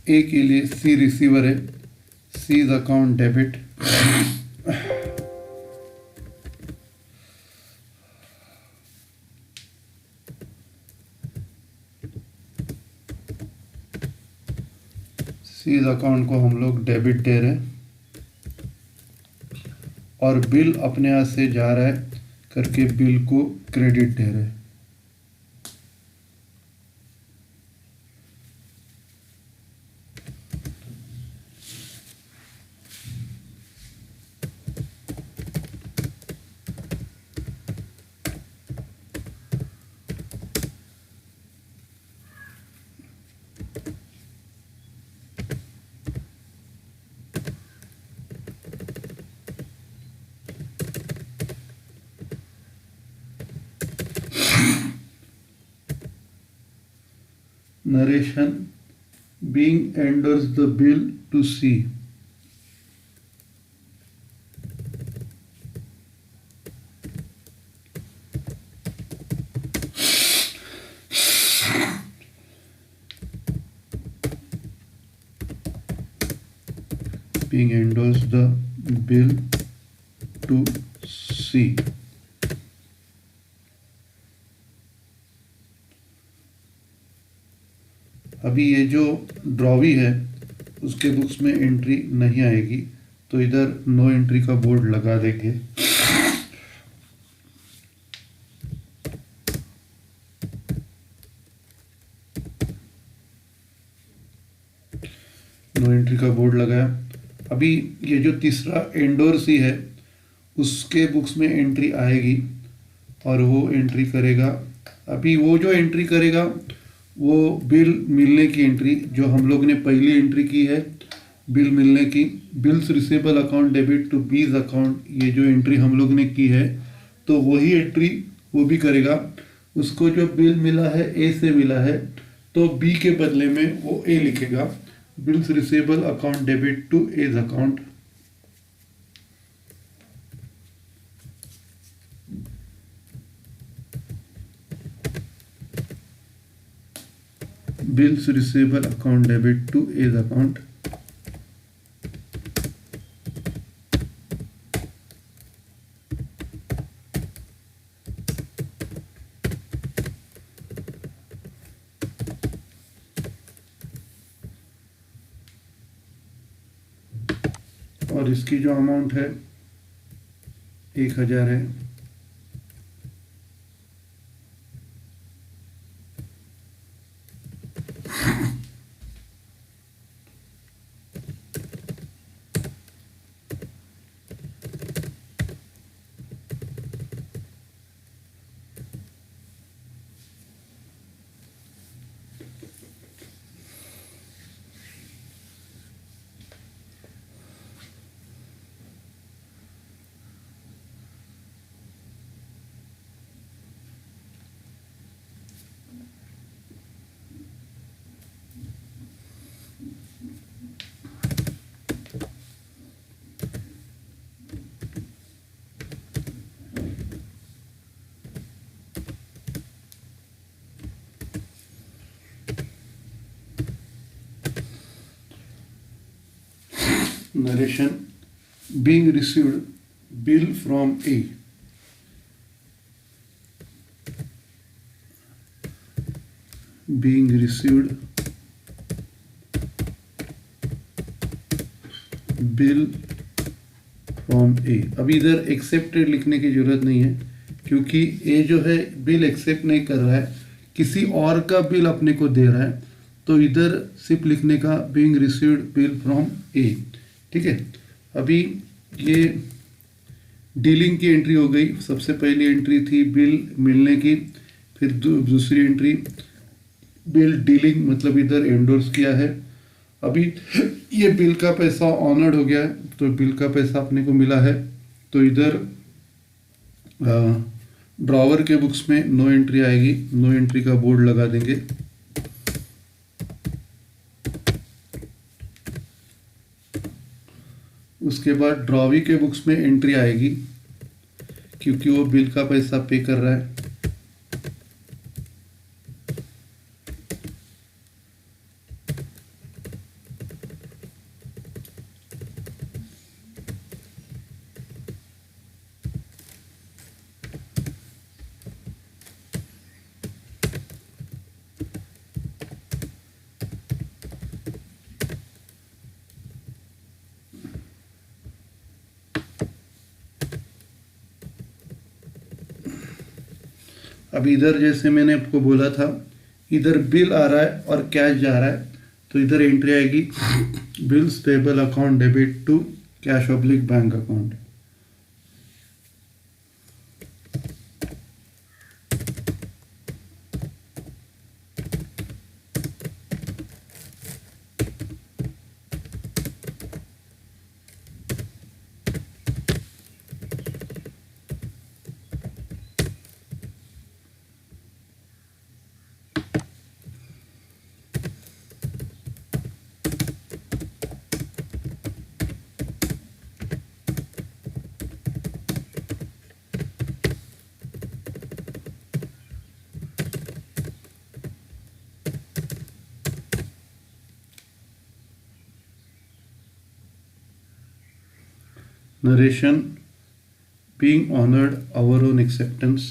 ए के लिए सी रिसीवर है, C's account debit. C's account को हम लोग डेबिट दे रहे हैं, और बिल अपने हाथ से जा रहा है करके बिल को क्रेडिट दे रहे हैं। Narration: being endorses the bill to C. Being endorsed the bill to C. अभी ये जो ड्रॉवी है उसके बुक्स में एंट्री नहीं आएगी, तो इधर नो एंट्री का बोर्ड लगा देंगे। नो एंट्री का बोर्ड लगाया। अभी ये जो तीसरा एंडोर्स ही है उसके बुक्स में एंट्री आएगी और वो एंट्री करेगा। अभी वो जो एंट्री करेगा वो बिल मिलने की एंट्री, जो हम लोग ने पहली एंट्री की है बिल मिलने की, bills receivable account debit to B's account, ये जो एंट्री हम लोग ने की है तो वही एंट्री वो भी करेगा। उसको जो बिल मिला है ए से मिला है तो बी के बदले में वो ए लिखेगा, bills receivable account debit to A's account. Bills receivable account debit to A's account. और इसकी जो अमाउंट है 1000 है। Narration: being received bill from A. Being received bill from A. अभी इधर एक्सेप्टेड लिखने की जरूरत नहीं है क्योंकि ए जो है बिल एक्सेप्ट नहीं कर रहा है, किसी और का बिल अपने को दे रहा है, तो इधर सिर्फ लिखने का बीइंग रिसीव्ड बिल फ्रॉम ए। ठीक है, अभी ये डीलिंग की एंट्री हो गई। सबसे पहली एंट्री थी बिल मिलने की, फिर दूसरी एंट्री बिल डीलिंग, मतलब इधर एंडोर्स किया है। अभी ये बिल का पैसा ऑनर्ड हो गया है, तो बिल का पैसा अपने को मिला है, तो इधर ड्रॉवर के बुक्स में नो एंट्री आएगी, नो एंट्री का बोर्ड लगा देंगे। उसके बाद ड्रॉवी के बुक्स में एंट्री आएगी क्योंकि वो बिल का पैसा पे कर रहा है। अब इधर जैसे मैंने आपको बोला था, इधर बिल आ रहा है और कैश जा रहा है, तो इधर एंट्री आएगी bills payable account debit to cash oblique bank account. Narration: being honored our own acceptance.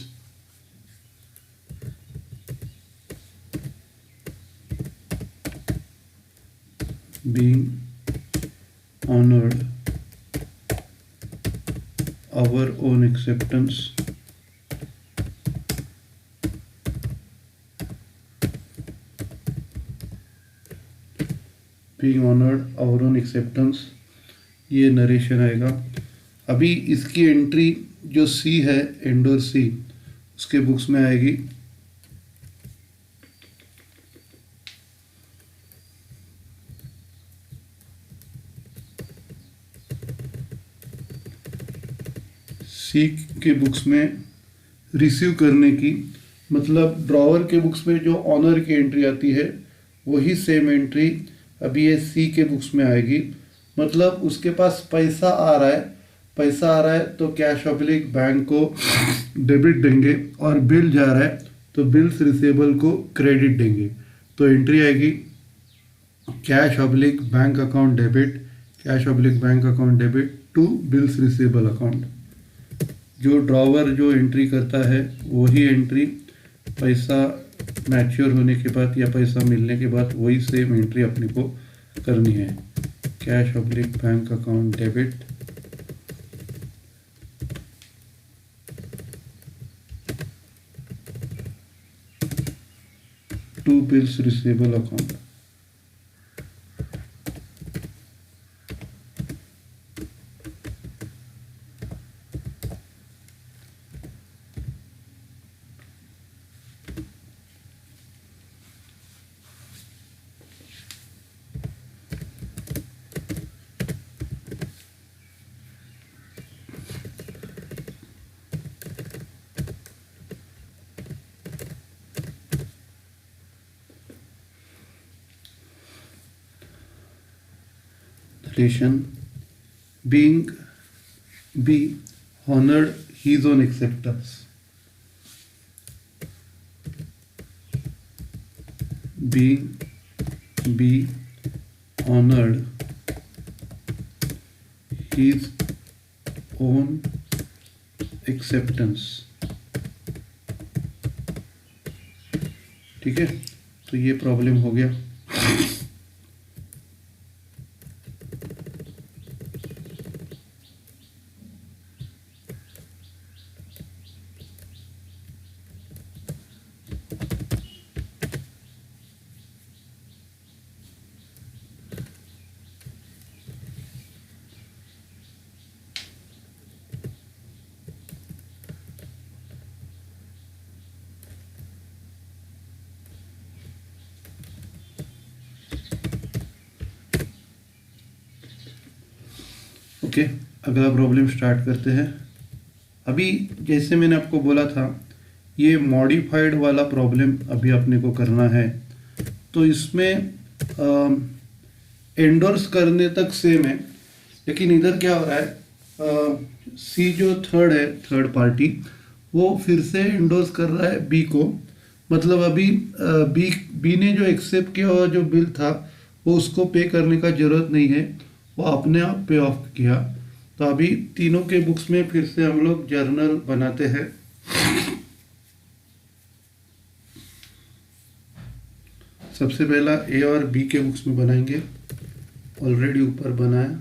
Being honored our own acceptance. Being honored our own acceptance, ये नरेशन आएगा। अभी इसकी एंट्री जो सी है, एंडोर सी, उसके बुक्स में आएगी। सी के बुक्स में रिसीव करने की, मतलब ड्रॉवर के बुक्स में जो ऑनर की एंट्री आती है वही सेम एंट्री अभी ये सी के बुक्स में आएगी। मतलब उसके पास पैसा आ रहा है, तो कैश ऑब्लिक बैंक को डेबिट देंगे, और बिल जा रहा है तो बिल्स रिसीवेबल को क्रेडिट देंगे। तो एंट्री आएगी cash oblique bank account debit, cash oblique bank account debit to bills receivable account. जो ड्रॉवर जो एंट्री करता है वही एंट्री पैसा मैच्योर होने के बाद या पैसा मिलने के बाद वही सेम एंट्री अपने को करनी है। Cash oblique bank account debit to bills receivable account. Being be honored his own acceptance. Be honored his own acceptance। ठीक है, तो ये प्रॉब्लम हो गया। ओके, अगला प्रॉब्लम स्टार्ट करते हैं। अभी जैसे मैंने आपको बोला था, ये मॉडिफाइड वाला प्रॉब्लम अभी अपने को करना है। तो इसमें एंडोर्स करने तक सेम है, लेकिन इधर क्या हो रहा है, सी जो थर्ड है, थर्ड पार्टी, वो फिर से एंडोर्स कर रहा है बी को। मतलब अभी बी ने जो एक्सेप्ट किया हुआ जो बिल था वो उसको पे करने का ज़रूरत नहीं है, वो अपने आप पे ऑफ किया। तो अभी तीनों के बुक्स में फिर से हम लोग जर्नल बनाते हैं। सबसे पहला ए और बी के बुक्स में बनाएंगे, ऑलरेडी ऊपर बनाया।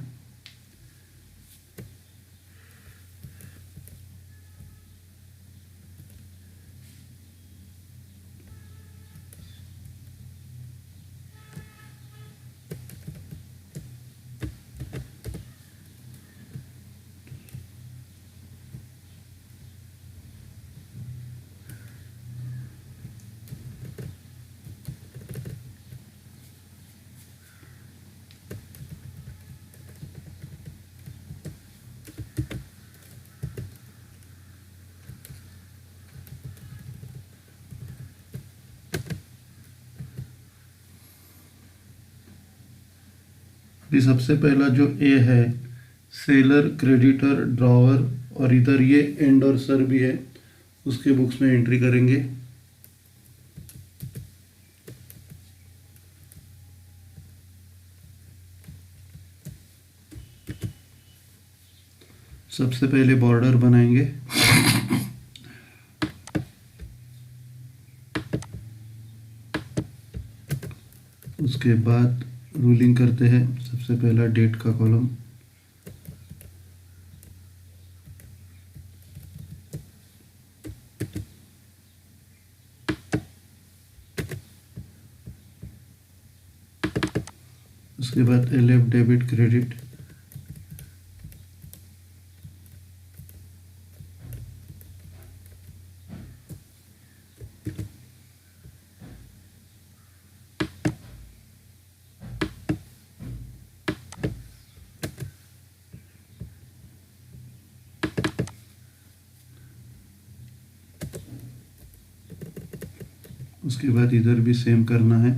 भी सबसे पहला जो ए है, सेलर, क्रेडिटर, ड्रॉवर, और इधर ये एंडोर्सर भी है, उसके बुक्स में एंट्री करेंगे। सबसे पहले बॉर्डर बनाएंगे। उसके बाद रूलिंग करते हैं। सबसे पहला डेट का कॉलम, उसके बाद एलएफ डेबिट क्रेडिट, उसके बाद इधर भी सेम करना है।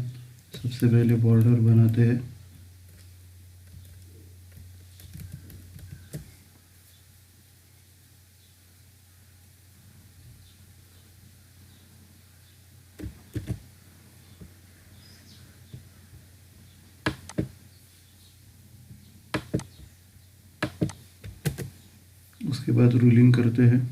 सबसे पहले बॉर्डर बनाते हैं। उसके बाद रूलिंग करते हैं।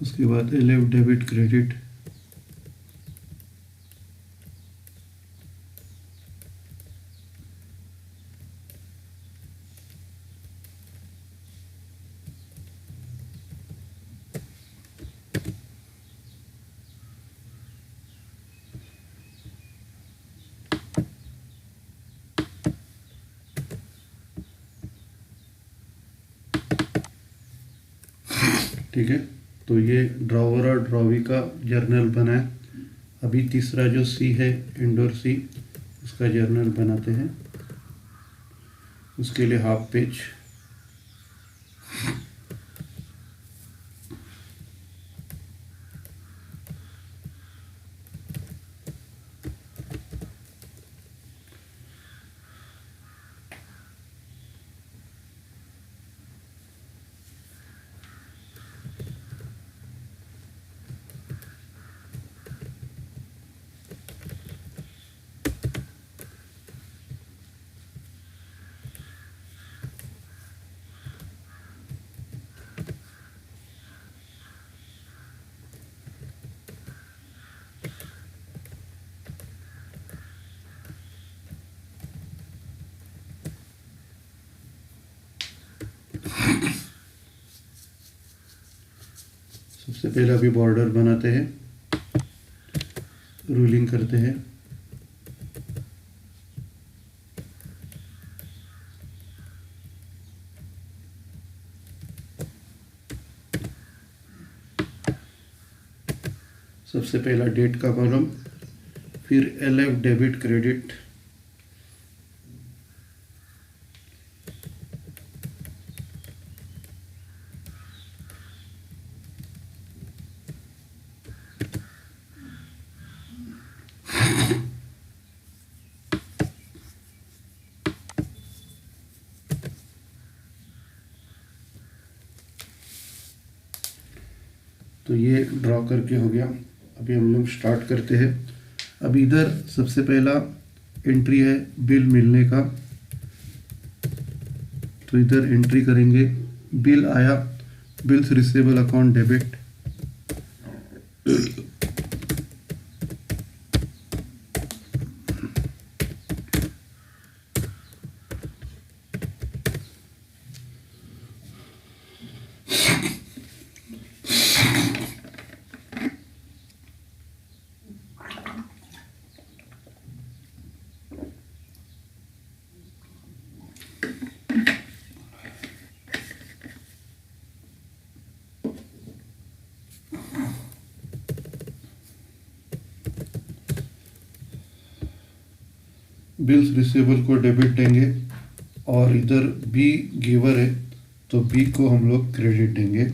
उसके बाद एलएफ डेबिट क्रेडिट, ठीक है। तो ये ड्रॉवर और ड्रॉवी का जर्नल बना है। अभी तीसरा जो सी है, इंडोर सी, उसका जर्नल बनाते हैं। उसके लिए हाफ पेज, सबसे पहले अभी बॉर्डर बनाते हैं, रूलिंग करते हैं। सबसे पहला डेट का कॉलम, फिर एलएफ डेबिट क्रेडिट, तो ये ड्रॉ करके हो गया। अभी हम लोग स्टार्ट करते हैं। अब इधर सबसे पहला एंट्री है बिल मिलने का, तो इधर एंट्री करेंगे। बिल आया, bills receivable account debit, bills receivable को डेबिट देंगे और इधर बी गिवर है तो बी को हम लोग क्रेडिट देंगे।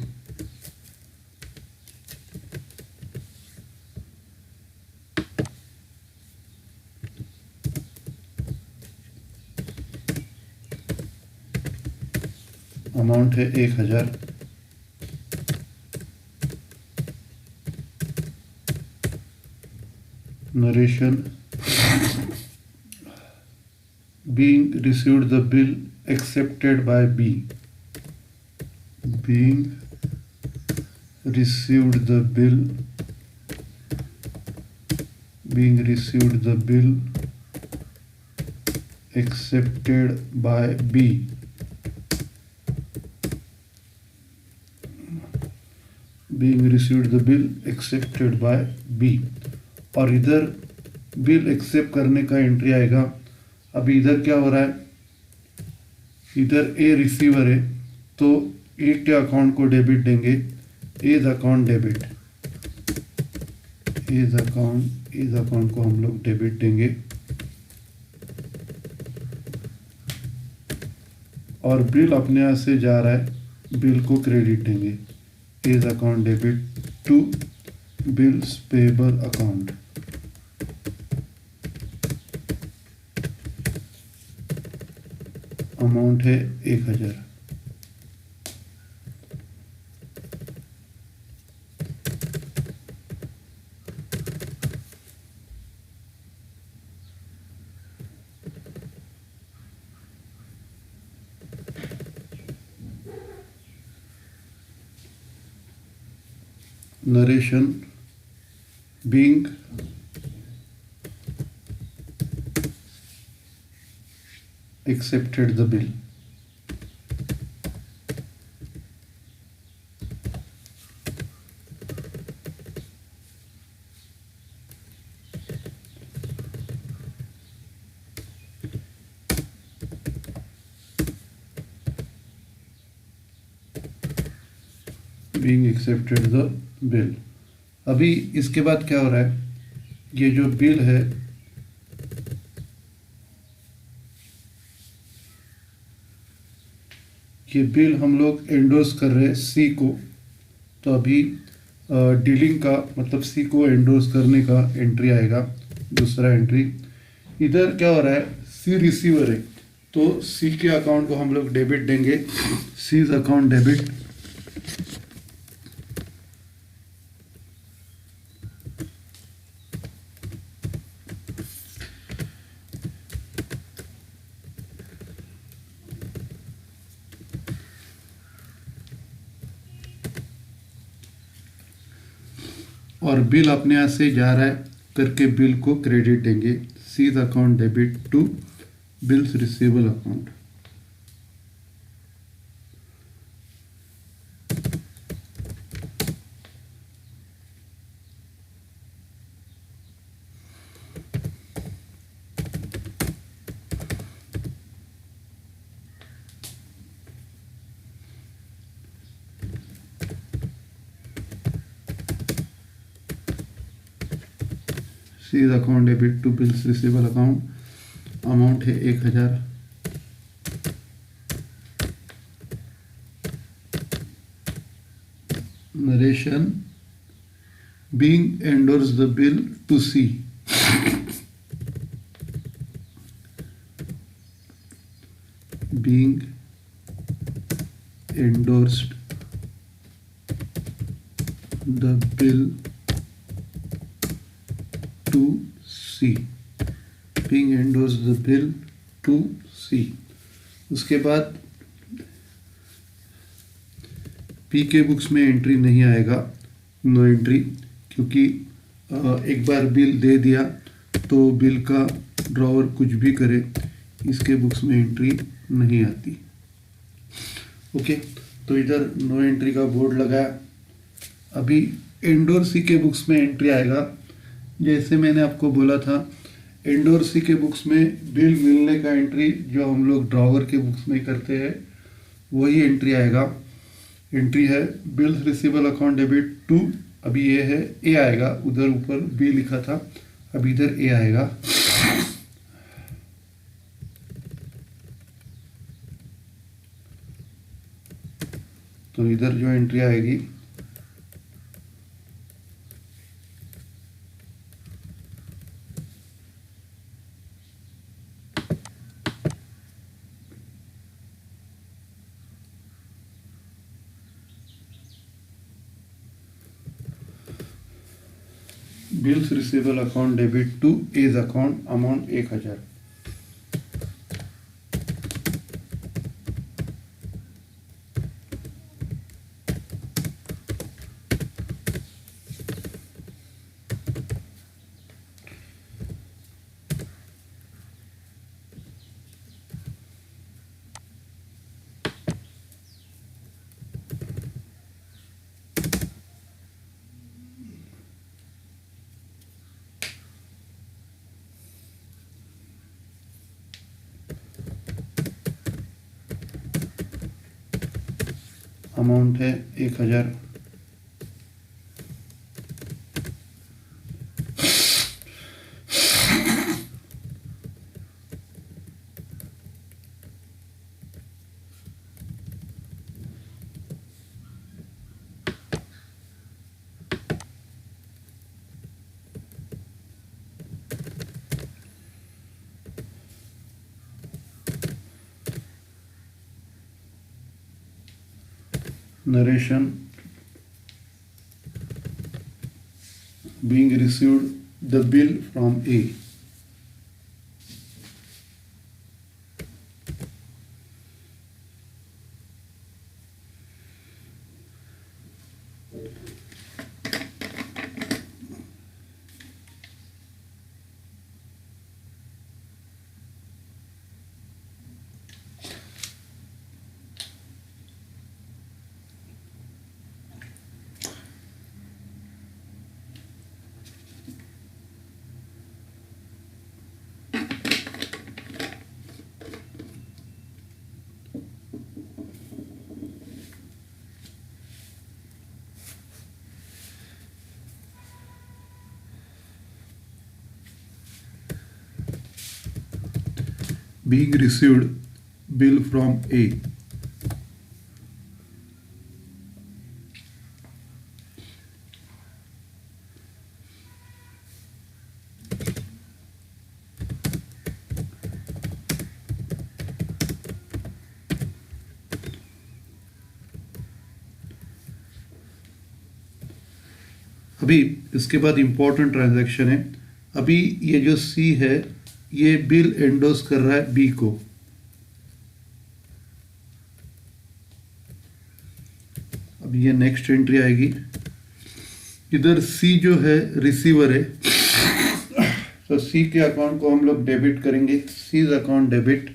अमाउंट है 1000। Narration being received the bill accepted by B, being received the bill accepted by B, being received the bill accepted by B। और इधर बिल एक्सेप्ट करने का एंट्री आएगा। अभी इधर क्या हो रहा है, इधर ए रिसीवर है तो ए के अकाउंट को डेबिट देंगे, A's account debit, A's account को हम लोग डेबिट देंगे और बिल अपने यहाँ से जा रहा है, बिल को क्रेडिट देंगे, A's account debit to bills payable account. Amount है 1000। Narration being accepted the bill, being accepted the bill। अभी इसके बाद क्या हो रहा है, ये जो बिल है ये बिल हम लोग एंडोर्स कर रहे हैं सी को, तो अभी डीलिंग का मतलब सी को एंडोर्स करने का एंट्री आएगा, दूसरा एंट्री। इधर क्या हो रहा है, सी रिसीवर है तो सी के अकाउंट को हम लोग डेबिट देंगे, सीज अकाउंट डेबिट, और बिल अपने यहाँ से जा रहा है करके बिल को क्रेडिट देंगे, C's account debit to bills receivable account. C's account debit to bills receivable account, amount है 1000। Narration being endorse the bill to C, being endorsed the bill to C, being endorsed the bill to C। उसके बाद P के बुक्स में एंट्री नहीं आएगा, नो एंट्री, क्योंकि एक बार बिल दे दिया तो बिल का ड्रॉवर कुछ भी करे इसके बुक्स में एंट्री नहीं आती। ओके, तो इधर नो एंट्री का बोर्ड लगाया। अभी एंडोर्सी के बुक्स में एंट्री आएगा, जैसे मैंने आपको बोला था एंडोर्सी के बुक्स में बिल मिलने का एंट्री जो हम लोग ड्रॉवर के बुक्स में करते हैं वही एंट्री आएगा। एंट्री है bills receivable account debit to, अभी ये है ए आएगा, उधर ऊपर बी लिखा था, अब इधर ए आएगा। 1000 narration being endorsed the bill to C, being endorsed the bill to C, उसके बाद तो इधर जो एंट्री आएगी bills receivable account debit to A's account amount 1000। Amount है 1000। Narration being received the bill from A. Being received bill from A. अभी इसके बाद इंपॉर्टेंट ट्रांजैक्शन है। अभी ये जो सी है ये बिल एंडोस कर रहा है बी को। अब ये नेक्स्ट एंट्री आएगी। इधर सी जो है रिसीवर है, तो सी के अकाउंट को हम लोग डेबिट करेंगे। C's account debit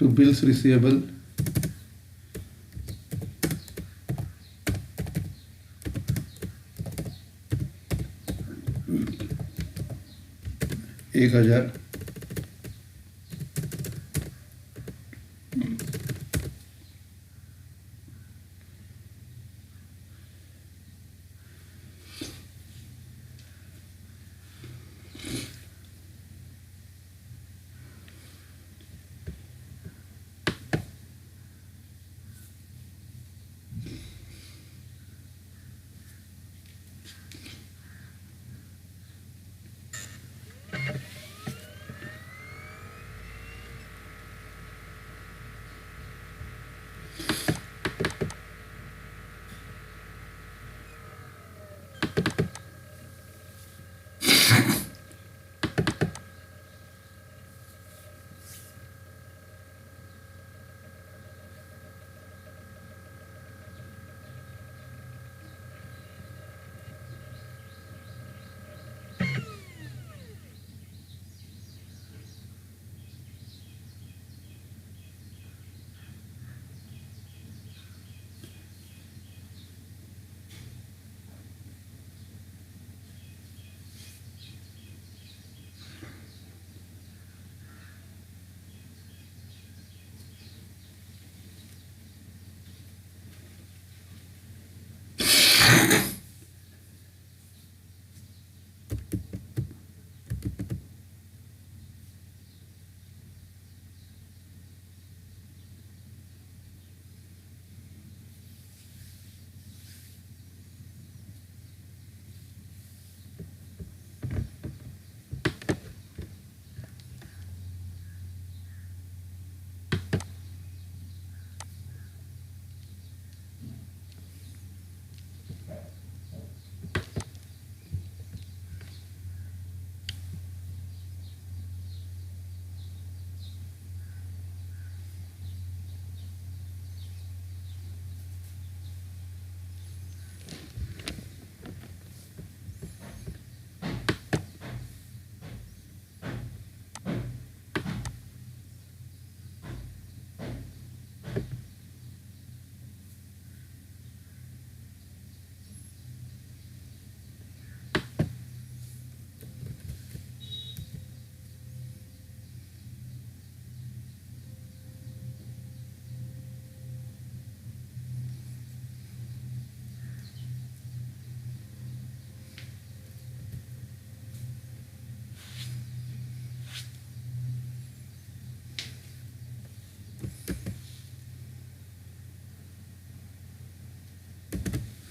to bills receivable 1000।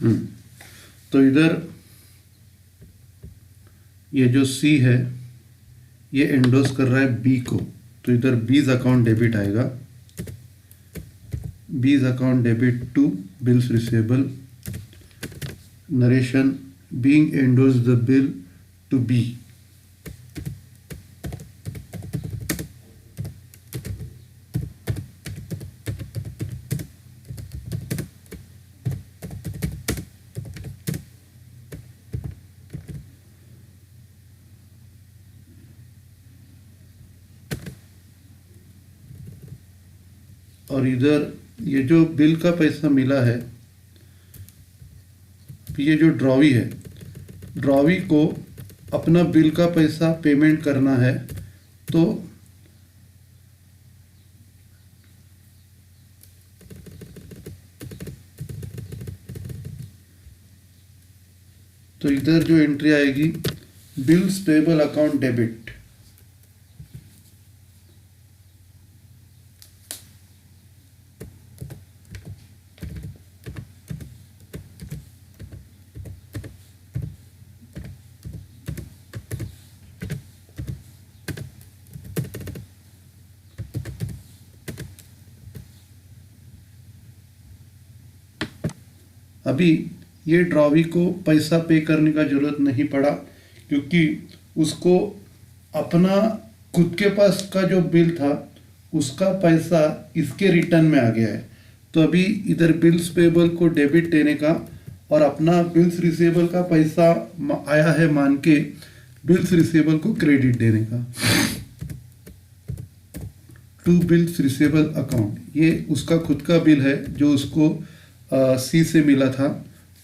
तो इधर ये जो सी है ये एंडोस कर रहा है बी को, तो इधर बीज अकाउंट डेबिट आएगा, B's account debit to bills receivable, narration being endorsed the bill to B. और इधर ये जो बिल का पैसा मिला है, ये जो ड्रॉवी है, ड्रॉवी को अपना बिल का पैसा पेमेंट करना है, तो इधर जो एंट्री आएगी बिल्स पेबल अकाउंट डेबिट। अभी ये ड्रॉवी को पैसा पे करने का जरूरत नहीं पड़ा, क्योंकि उसको अपना खुद के पास का जो बिल था उसका पैसा इसके रिटर्न में आ गया है। तो अभी इधर बिल्स पेबल को डेबिट देने का और अपना बिल्स रिसीवेबल का पैसा आया है मान के बिल्स रिसीवेबल को क्रेडिट देने का। टू बिल्स रिसीवेबल अकाउंट, ये उसका खुद का बिल है जो उसको सी से मिला था,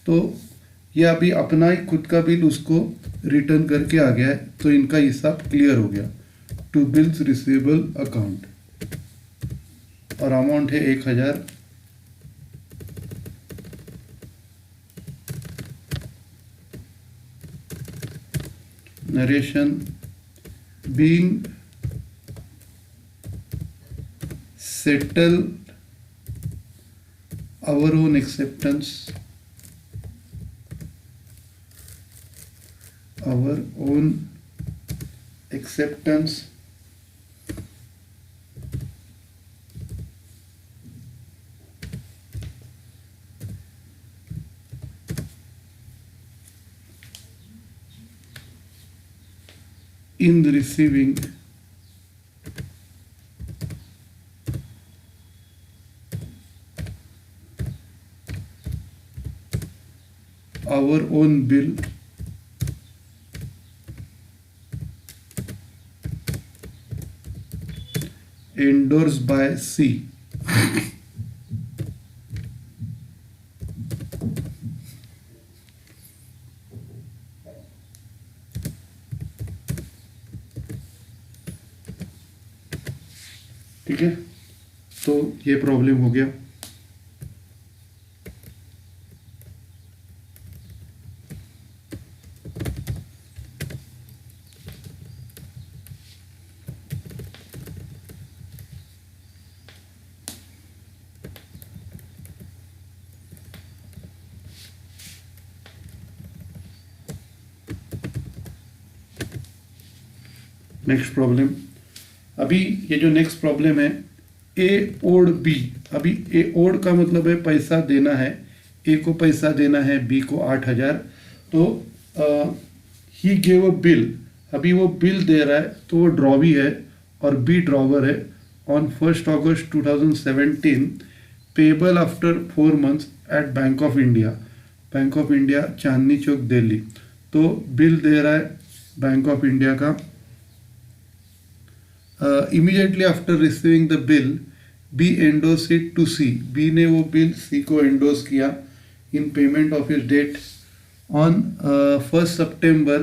तो ये अभी अपना ही खुद का बिल उसको रिटर्न करके आ गया है, तो इनका हिसाब क्लियर हो गया। टू बिल्स रिसीवेबल अकाउंट और अमाउंट है 1000। Narration being settle our own acceptance, our own acceptance in receiving our own bill endorsed by C। ठीक है, तो ये प्रॉब्लम हो गया। नेक्स्ट प्रॉब्लम, अभी ये जो नेक्स्ट प्रॉब्लम है ए ओड बी। अभी ए ओड का मतलब है पैसा देना है, ए को पैसा देना है बी को 8000। तो ही गेव अ बिल, अभी वो बिल दे रहा है तो वो ड्रॉवी है और बी ड्रॉवर है। On 1 August 2017 payable after 4 months at Bank of India, Bank of India Chandni Chowk Delhi. तो बिल दे रहा है बैंक ऑफ इंडिया का। Immediately after receiving the bill B endorse it to C, B ने वो बिल सी को एंडोस किया in payment of his debt. On 1 September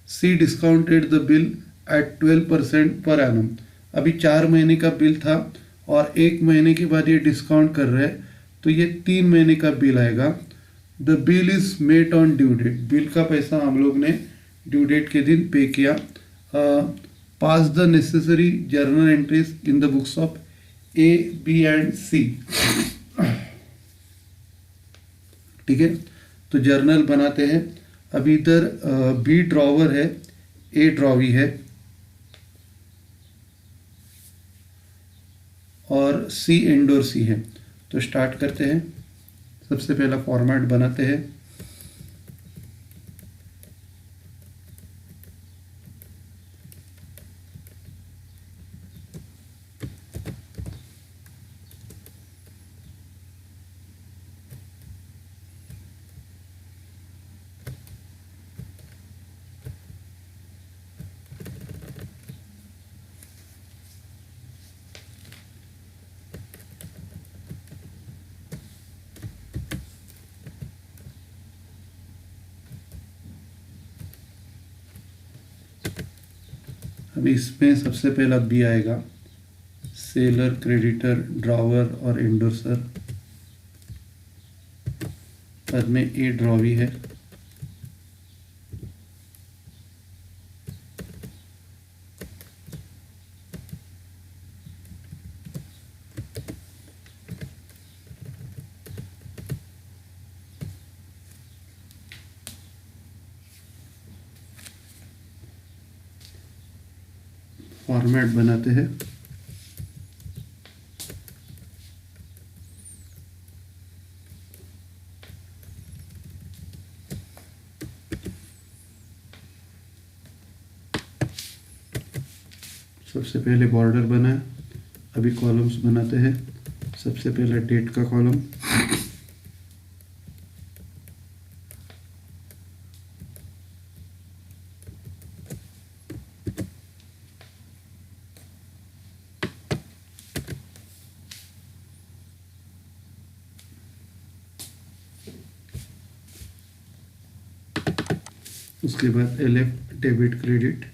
C discounted the bill at 12% पर एनम। अभी 4 महीने का बिल था और 1 महीने के बाद ये डिस्काउंट कर रहे हैं, तो ये 3 महीने का बिल आएगा। The bill is made on due date, bill का पैसा हम लोग ने ड्यू डेट के दिन पे किया। Pass the necessary journal entries in the books of A B and C. ठीक है, तो जर्नल बनाते हैं। अभी इधर बी ड्रॉवर है, ए ड्रॉवी है और सी इंडोर सी है। तो स्टार्ट करते हैं। सबसे पहला फॉर्मेट बनाते हैं। अभी इसमें सबसे पहला बी आएगा, सेलर, क्रेडिटर, ड्रॉवर और इंडोर्सर। बाद में ए ड्रॉवी है, फॉर्मेट बनाते हैं। सबसे पहले बॉर्डर बनाया, अभी कॉलम्स बनाते हैं। सबसे पहला डेट का कॉलम, उसके बाद एलएफ, डेबिट क्रेडिट,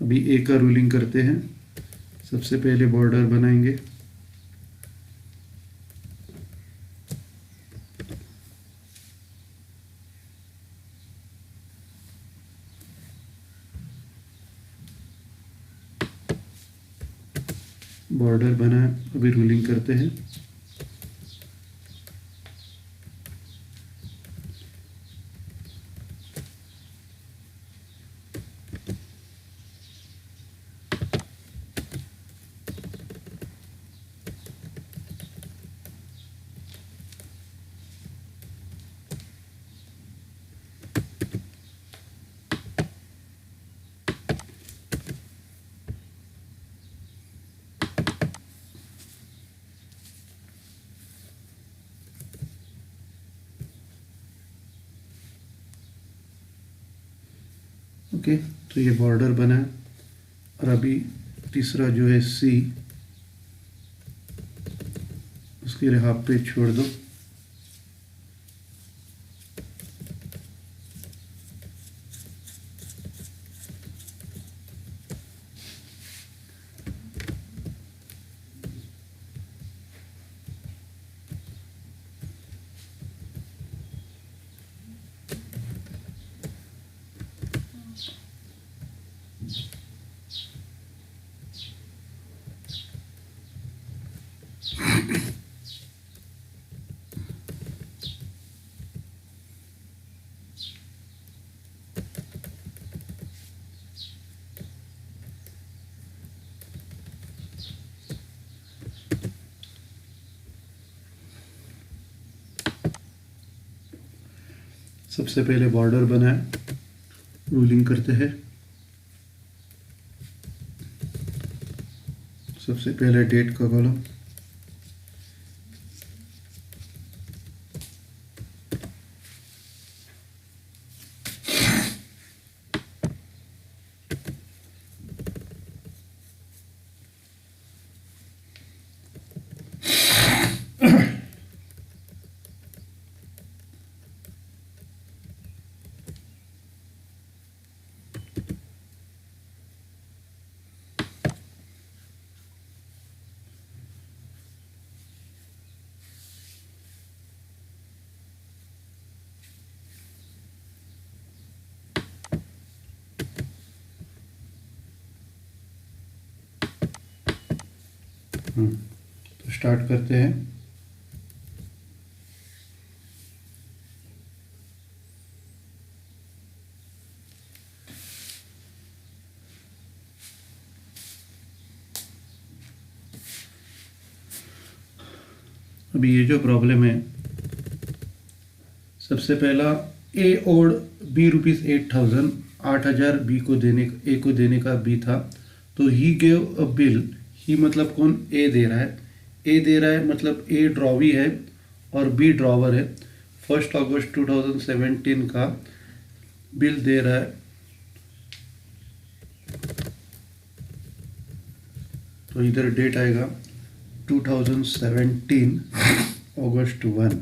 अभी ए का रूलिंग करते हैं। सबसे पहले बॉर्डर बनाएंगे, बॉर्डर बना, अभी रूलिंग करते हैं। ओके, तो ये बॉर्डर बना है। और अभी तीसरा जो है सी, उसके लिए हाफ पेज छोड़ दो। सबसे पहले बॉर्डर बनाए, रूलिंग करते हैं। सबसे पहले डेट का कॉलम, तो स्टार्ट करते हैं। अभी ये जो प्रॉब्लम है, सबसे पहला ए ओड बी ₹8,000, 8,000 बी को देने, ए को देने का बी था। तो ही गेव अ बिल, ही मतलब कौन, ए दे रहा है, ए दे रहा है मतलब ए ड्रॉवी है और बी ड्रॉवर है। 1 अगस्त 2017 का बिल दे रहा है। तो इधर डेट आएगा 2017 अगस्त 1।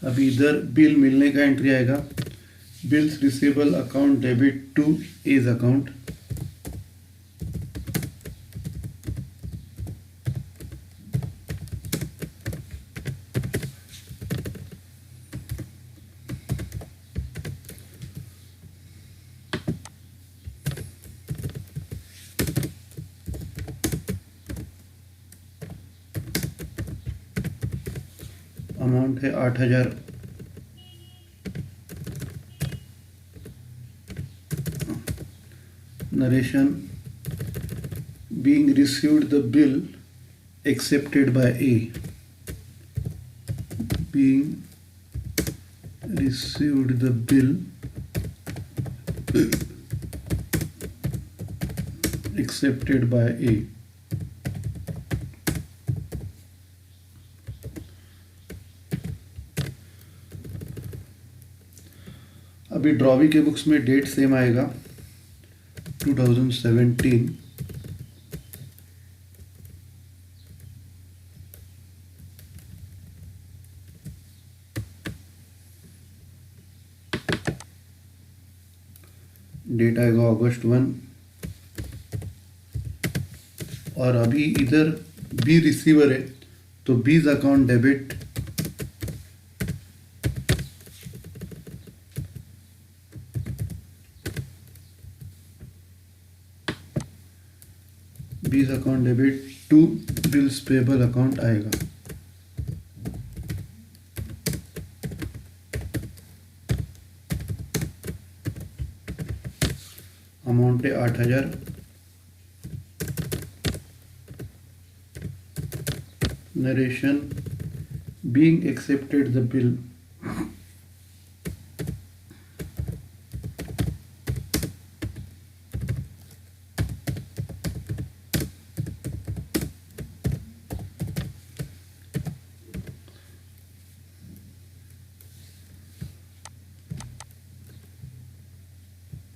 अभी इधर बिल मिलने का एंट्री आएगा, bills receivable account debit to A's account. Amount है 8,000। Narration, being received the bill accepted by A, being received the bill accepted by A। अभी ड्रॉवी के बुक्स में डेट सेम आएगा 2017। डेट आएगा अगस्त 1। और अभी इधर बी रिसीवर है तो B's account debit, B's account debit to bills payable account आएगा। अमाउंट है 8,000। Narration, being accepted the bill,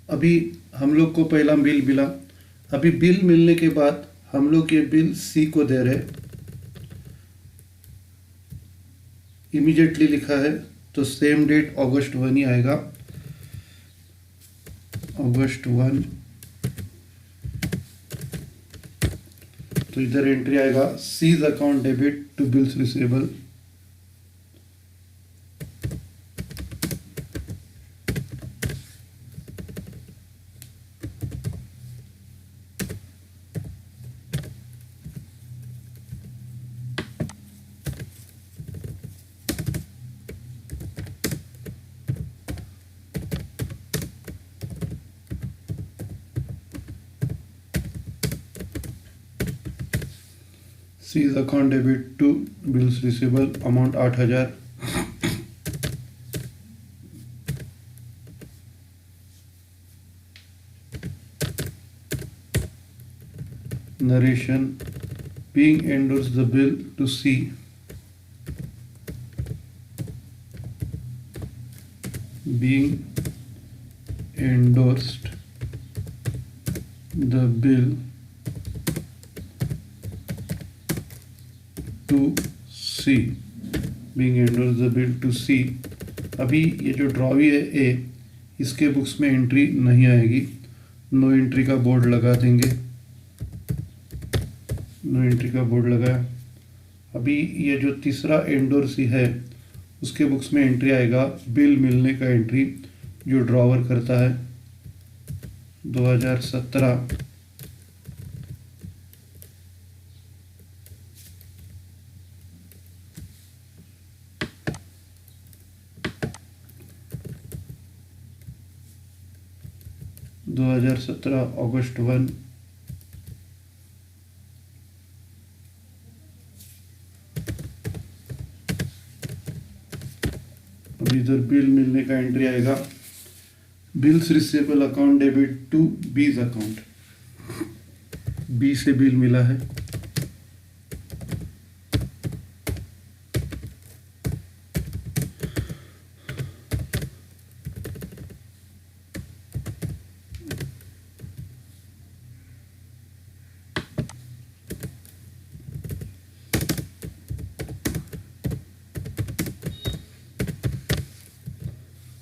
अभी हम लोग को पहला बिल मिला। अभी बिल मिलने के बाद हम लोग ये बिल सी को दे रहे, इमीडिएटली लिखा है तो सेम डेट अगस्त 1 ही आएगा, अगस्त 1। तो इधर एंट्री आएगा C's account debit to bills receivable. C's account debit to bills receivable, amount 8,000। Narration, being endorse the bill to C, being endorsed the bill to C, being endorsed the bill to C। अभी ये जो ड्रॉवी है ए, इसके बुक्स में एंट्री नहीं आएगी, नो एंट्री का बोर्ड लगा देंगे, नो एंट्री का बोर्ड लगाया। अभी ये जो तीसरा एंडोर्सी है उसके बुक्स में एंट्री आएगा बिल मिलने का एंट्री जो ड्रॉवर करता है। 2017 अगस्त 1, अब इधर बिल मिलने का एंट्री आएगा, bills receivable account debit to B's account, B से बिल मिला है,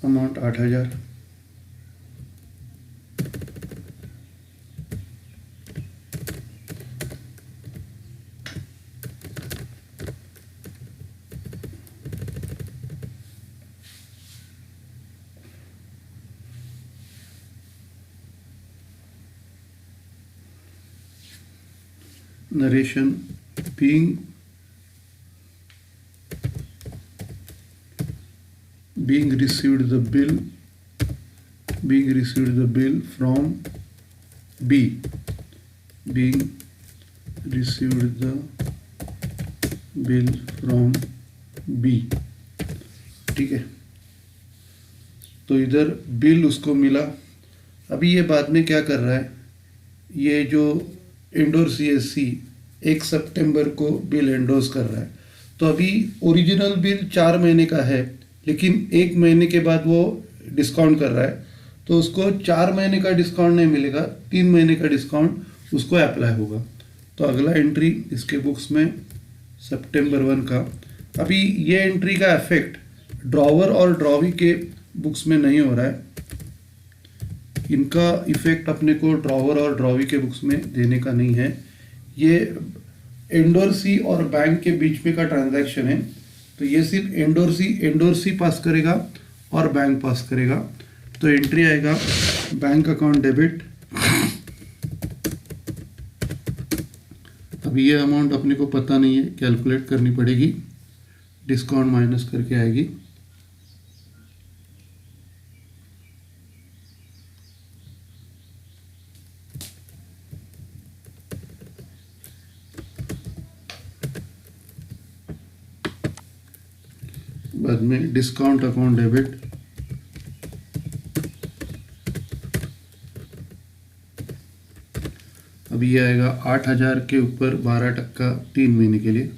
amount 8,000, narration being received the bill from B, being received the bill from B, ठीक है। तो इधर बिल उसको मिला। अभी ये बाद में क्या कर रहा है, ये जो एंडोर CSC 1 सितंबर को बिल एंडोर्स कर रहा है। तो अभी ओरिजिनल बिल 4 महीने का है, लेकिन 1 महीने के बाद वो डिस्काउंट कर रहा है, तो उसको 4 महीने का डिस्काउंट नहीं मिलेगा, 3 महीने का डिस्काउंट उसको अप्लाई होगा। तो अगला एंट्री इसके बुक्स में सितंबर 1 का। अभी ये एंट्री का इफेक्ट ड्रॉवर और ड्रॉवी के बुक्स में नहीं हो रहा है, इनका इफेक्ट अपने को ड्रॉवर और ड्रॉवी के बुक्स में देने का नहीं है। ये एंडोर्सी और बैंक के बीच में का ट्रांजैक्शन है, तो ये सिर्फ एंडोर्सी पास करेगा और बैंक पास करेगा। तो एंट्री आएगा बैंक अकाउंट डेबिट। अभी ये अमाउंट अपने को पता नहीं है, कैलकुलेट करनी पड़ेगी, डिस्काउंट माइनस करके आएगी। बाद में डिस्काउंट अकाउंट डेबिट, अभी ये आएगा 8,000 के ऊपर 12% 3 महीने के लिए।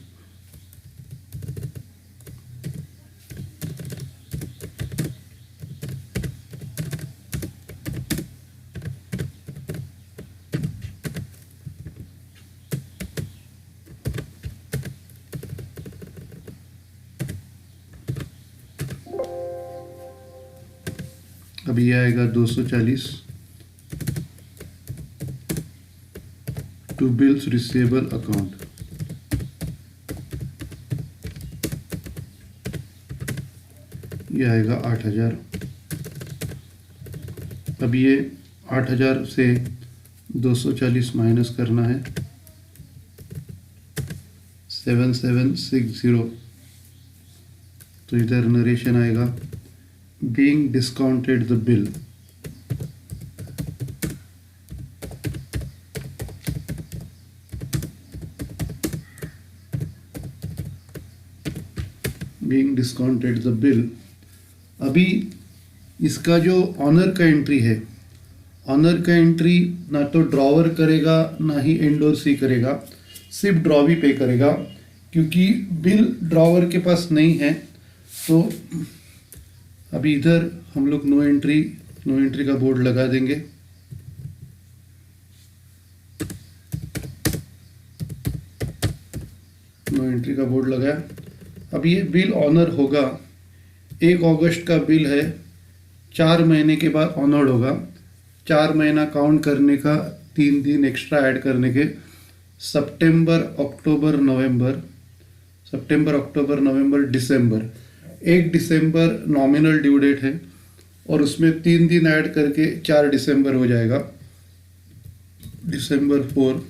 अभी ये आएगा 240 टू बिल्स रिसीवेबल अकाउंट, ये आएगा 8,000। अभी ये 8,000 से 240 माइनस करना है, 7760। तो इधर नरेशन आएगा being discounted the bill, being discounted the bill। अभी इसका जो ऑनर का एंट्री है, ऑनर का एंट्री ना तो ड्रॉवर करेगा ना ही एंडोर्सी करेगा, सिर्फ ड्रॉवी पे करेगा, क्योंकि बिल ड्रॉवर के पास नहीं है। तो अभी इधर हम लोग नो एंट्री का बोर्ड लगा देंगे। नो एंट्री का बोर्ड लगाया। अब ये बिल ऑनर होगा, 1 अगस्त का बिल है, 4 महीने के बाद ऑनर्ड होगा। 4 महीना काउंट करने का 3 दिन एक्स्ट्रा ऐड करने के, सितंबर अक्टूबर नवंबर दिसंबर। 1 दिसंबर नॉमिनल ड्यू डेट है, और उसमें 3 दिन ऐड करके 4 दिसंबर हो जाएगा, December 4।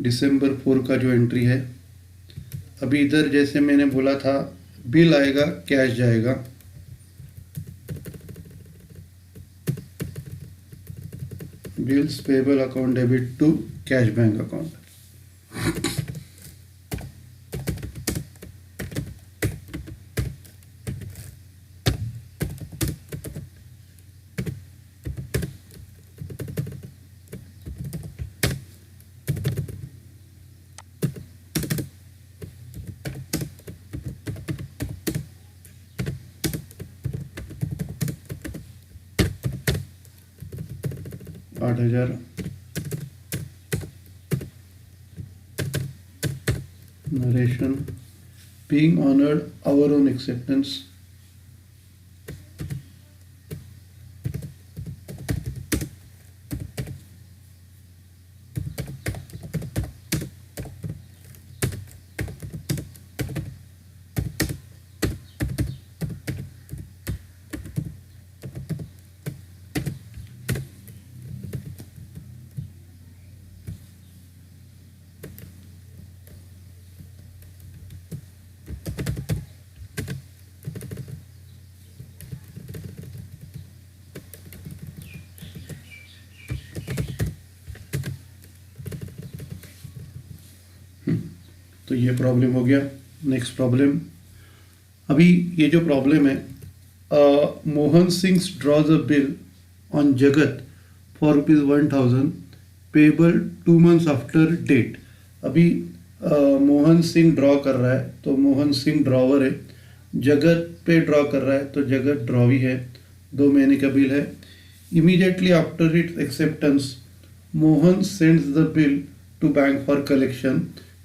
December 4 का जो एंट्री है, अभी इधर जैसे मैंने बोला था बिल आएगा, कैश जाएगा। Bills payable account debit to cash bank account. $8,000। Narration being honored our own acceptance। तो ये प्रॉब्लम हो गया। नेक्स्ट प्रॉब्लम, अभी ये जो प्रॉब्लम है, Mohan Singh draws a bill on Jagat for ₹1,000 payable 2 months after date. अभी मोहन सिंह ड्रॉ कर रहा है, तो मोहन सिंह ड्रॉवर है, जगत पे ड्रॉ कर रहा है तो जगत ड्रॉवी है, 2 महीने का बिल है। Immediately after its acceptance Mohan sends the bill to bank for collection.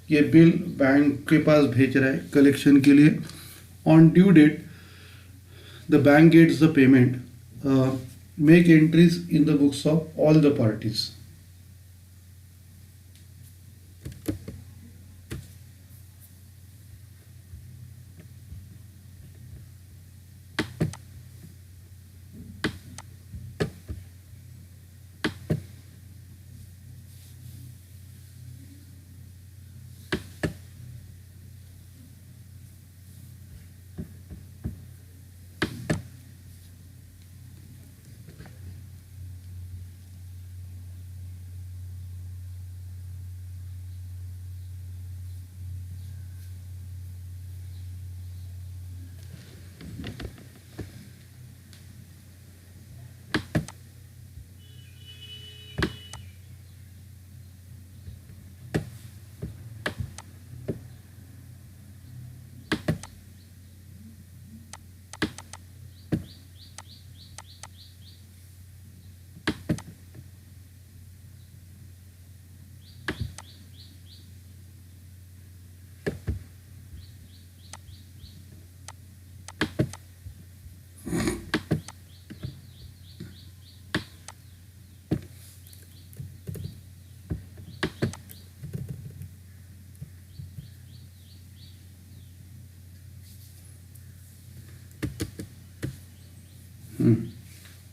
ये बिल बैंक के पास भेज रहा है कलेक्शन के लिए। On due date the bank gets the payment. Make entries in the books of all the parties.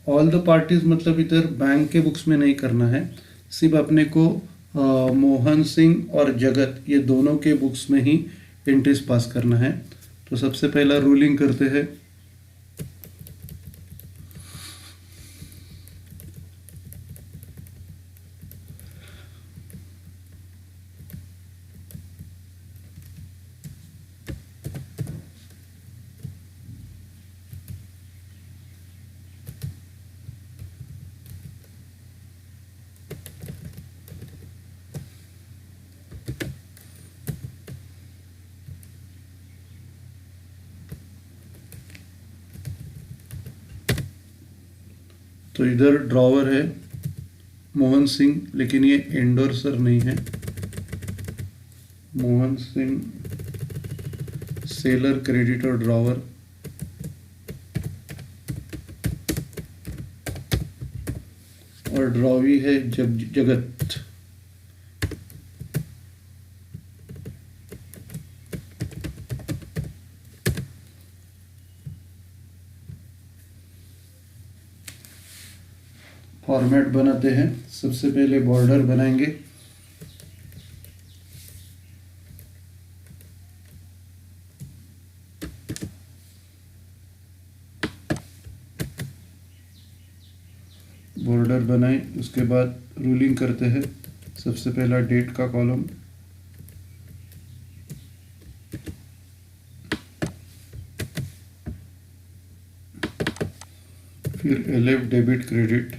All the parties मतलब इधर बैंक के बुक्स में नहीं करना है, सिर्फ अपने को मोहन सिंह और जगत ये दोनों के बुक्स में ही एंट्रीज पास करना है। तो सबसे पहला रूलिंग करते हैं। तो इधर ड्रॉवर है मोहन सिंह, लेकिन ये एंडोर्सर नहीं है। Mohan Singh seller creditor drawer. और ड्रॉवी है जगत। फॉर्मेट बनाते हैं। सबसे पहले बॉर्डर बनाएंगे। बॉर्डर बनाए, उसके बाद रूलिंग करते हैं। सबसे पहला डेट का कॉलम, फिर LF डेबिट क्रेडिट,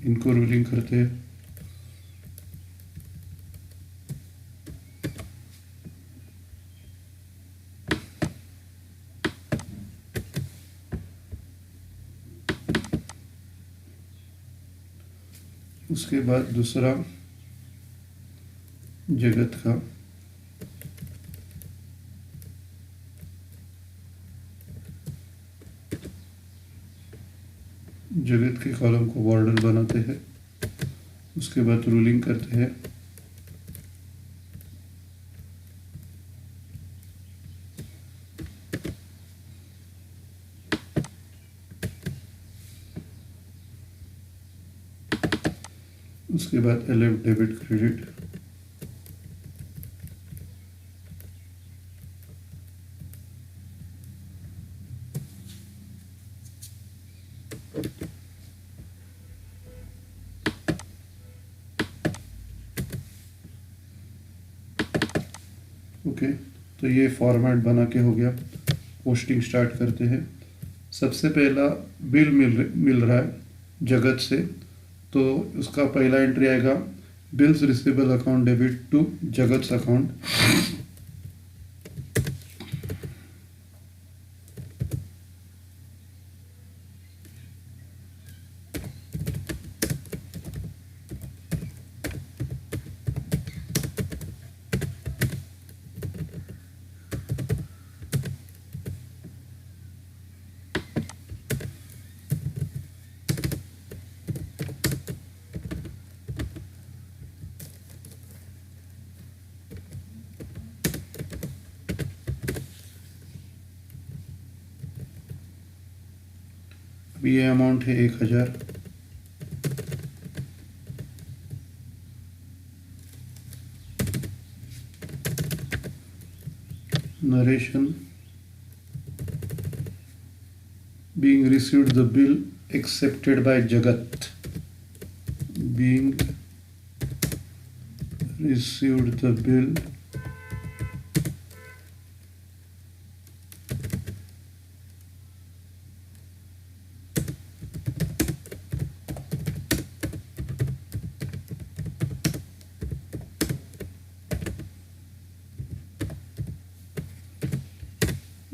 इनको रूलिंग करते हैं। उसके बाद दूसरा जगत का, जगत के कॉलम को बॉर्डर बनाते हैं। उसके बाद रूलिंग करते हैं। उसके बाद LF डेबिट क्रेडिट, ओके। तो ये फॉर्मेट बना के हो गया। पोस्टिंग स्टार्ट करते हैं। सबसे पहला बिल मिल रहा है जगत से, तो उसका पहला एंट्री आएगा bills receivable account debit to Jagat's account. अभी ये अमाउंट है 1000। Narration, being received the bill accepted by Jagat, being received the bill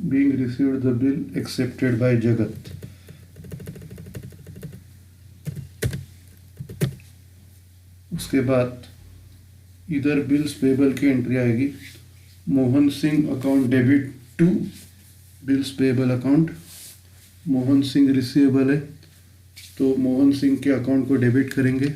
being received the bill accepted by Jagat। उसके बाद इधर बिल्स पेबल की एंट्री आएगी। Mohan Singh account debit to bills payable account. Mohan Singh receivable है, तो मोहन सिंह के अकाउंट को डेबिट करेंगे।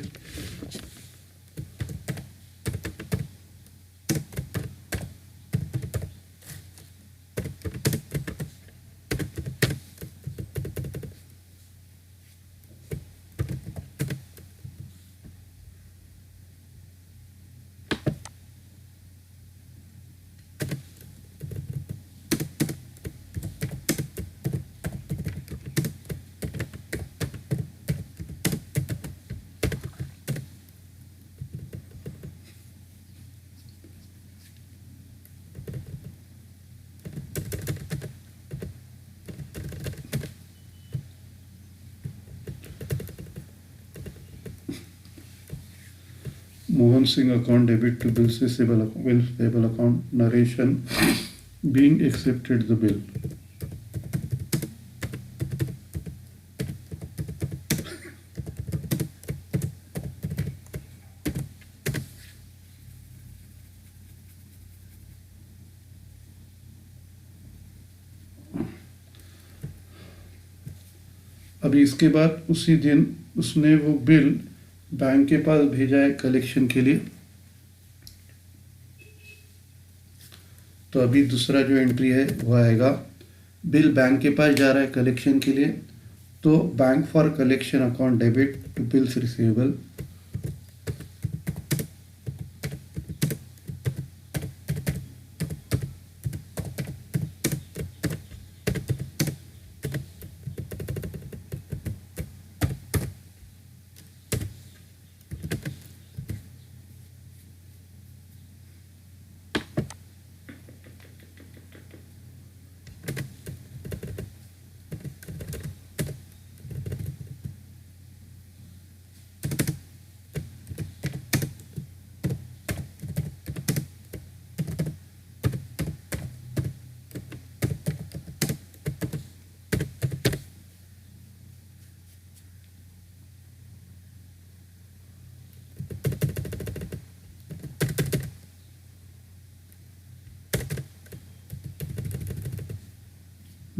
Mohan Singh account debit to bills payable account narration being accepted the bill। अभी इसके बाद उसी दिन उसने वो बिल बैंक के पास भेजा है कलेक्शन के लिए। तो अभी दूसरा जो एंट्री है वो आएगा, बिल बैंक के पास जा रहा है कलेक्शन के लिए, तो bank for collection account debit to bills receivable.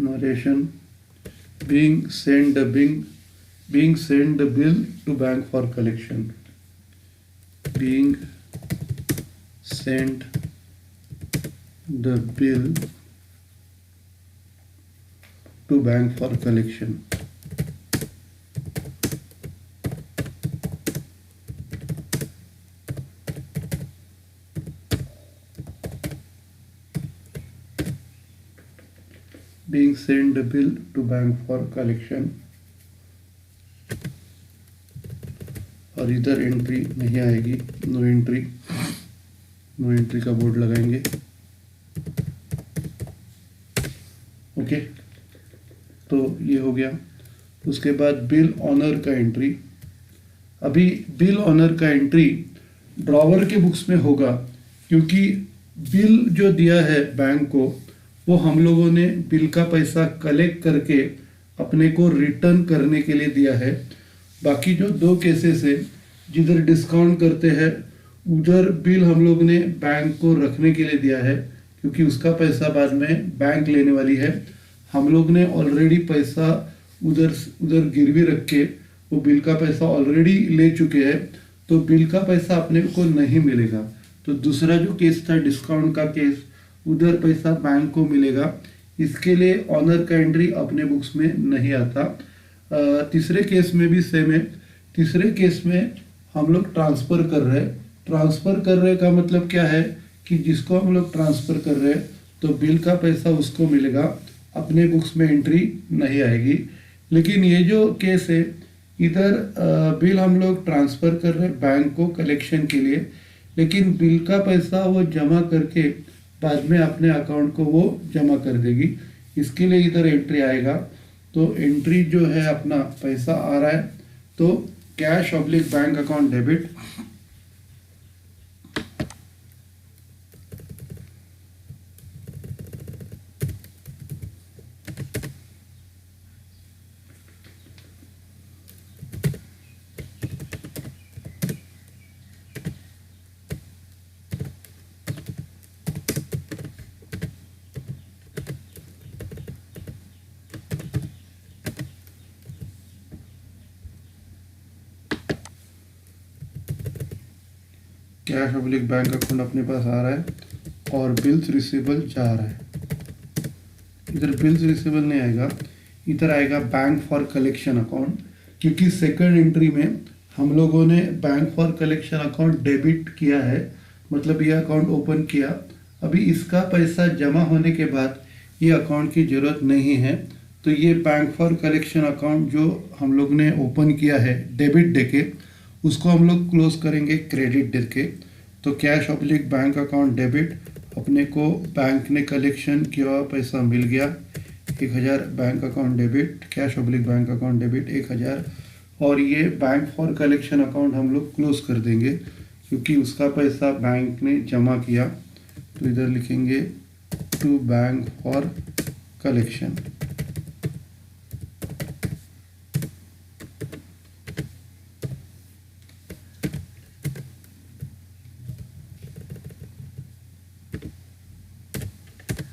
Narration: being sent the bill to bank for collection. Being sent the bill to bank for collection. Being sent the bill to bank for collection. और इधर एंट्री नहीं आएगी, नो एंट्री, नो एंट्री का बोर्ड लगाएंगे। ओके, तो ये हो गया। उसके बाद बिल ऑनर का एंट्री। अभी बिल ऑनर का एंट्री ड्रॉवर के बुक्स में होगा, क्योंकि बिल जो दिया है बैंक को वो हम लोगों ने बिल का पैसा कलेक्ट करके अपने को रिटर्न करने के लिए दिया है। बाकी जो दो केसेस है जिधर डिस्काउंट करते हैं उधर बिल हम लोग ने बैंक को रखने के लिए दिया है, क्योंकि उसका पैसा बाद में बैंक लेने वाली है। हम लोग ने ऑलरेडी पैसा उधर गिरवी रख के वो बिल का पैसा ऑलरेडी ले चुके हैं, तो बिल का पैसा अपने को नहीं मिलेगा। तो दूसरा जो केस था डिस्काउंट का केस, उधर पैसा बैंक को मिलेगा, इसके लिए ऑनर का एंट्री अपने बुक्स में नहीं आता। तीसरे केस में भी सेम है। तीसरे केस में हम लोग ट्रांसफ़र कर रहे हैं। ट्रांसफ़र कर रहे का मतलब क्या है कि जिसको हम लोग ट्रांसफ़र कर रहे हैं तो बिल का पैसा उसको मिलेगा, अपने बुक्स में एंट्री नहीं आएगी। लेकिन ये जो केस है इधर बिल हम लोग ट्रांसफ़र कर रहे हैं बैंक को कलेक्शन के लिए, लेकिन बिल का पैसा वो जमा करके बाद में अपने अकाउंट को वो जमा कर देगी, इसके लिए इधर एंट्री आएगा। तो एंट्री जो है अपना पैसा आ रहा है, तो cash oblique bank account debit. Cash oblique bank account अपने पास आ रहा है और बिल्स रिसीवेबल जा रहा है। इधर बिल्स रिसीवेबल नहीं आएगा, इधर आएगा बैंक फॉर कलेक्शन अकाउंट, क्योंकि सेकंड एंट्री में हम लोगों ने bank for collection account debit किया है, मतलब ये अकाउंट ओपन किया। अभी इसका पैसा जमा होने के बाद ये अकाउंट की ज़रूरत नहीं है, तो ये बैंक फॉर कलेक्शन अकाउंट जो हम लोग ने ओपन किया है डेबिट देके, उसको हम लोग क्लोज करेंगे क्रेडिट देके। तो cash oblique bank account debit, अपने को बैंक ने कलेक्शन किया हुआ पैसा मिल गया 1000, bank account debit, cash oblique bank account debit 1000, और ये बैंक फॉर कलेक्शन अकाउंट हम लोग क्लोज कर देंगे क्योंकि उसका पैसा बैंक ने जमा किया। तो इधर लिखेंगे to bank for collection.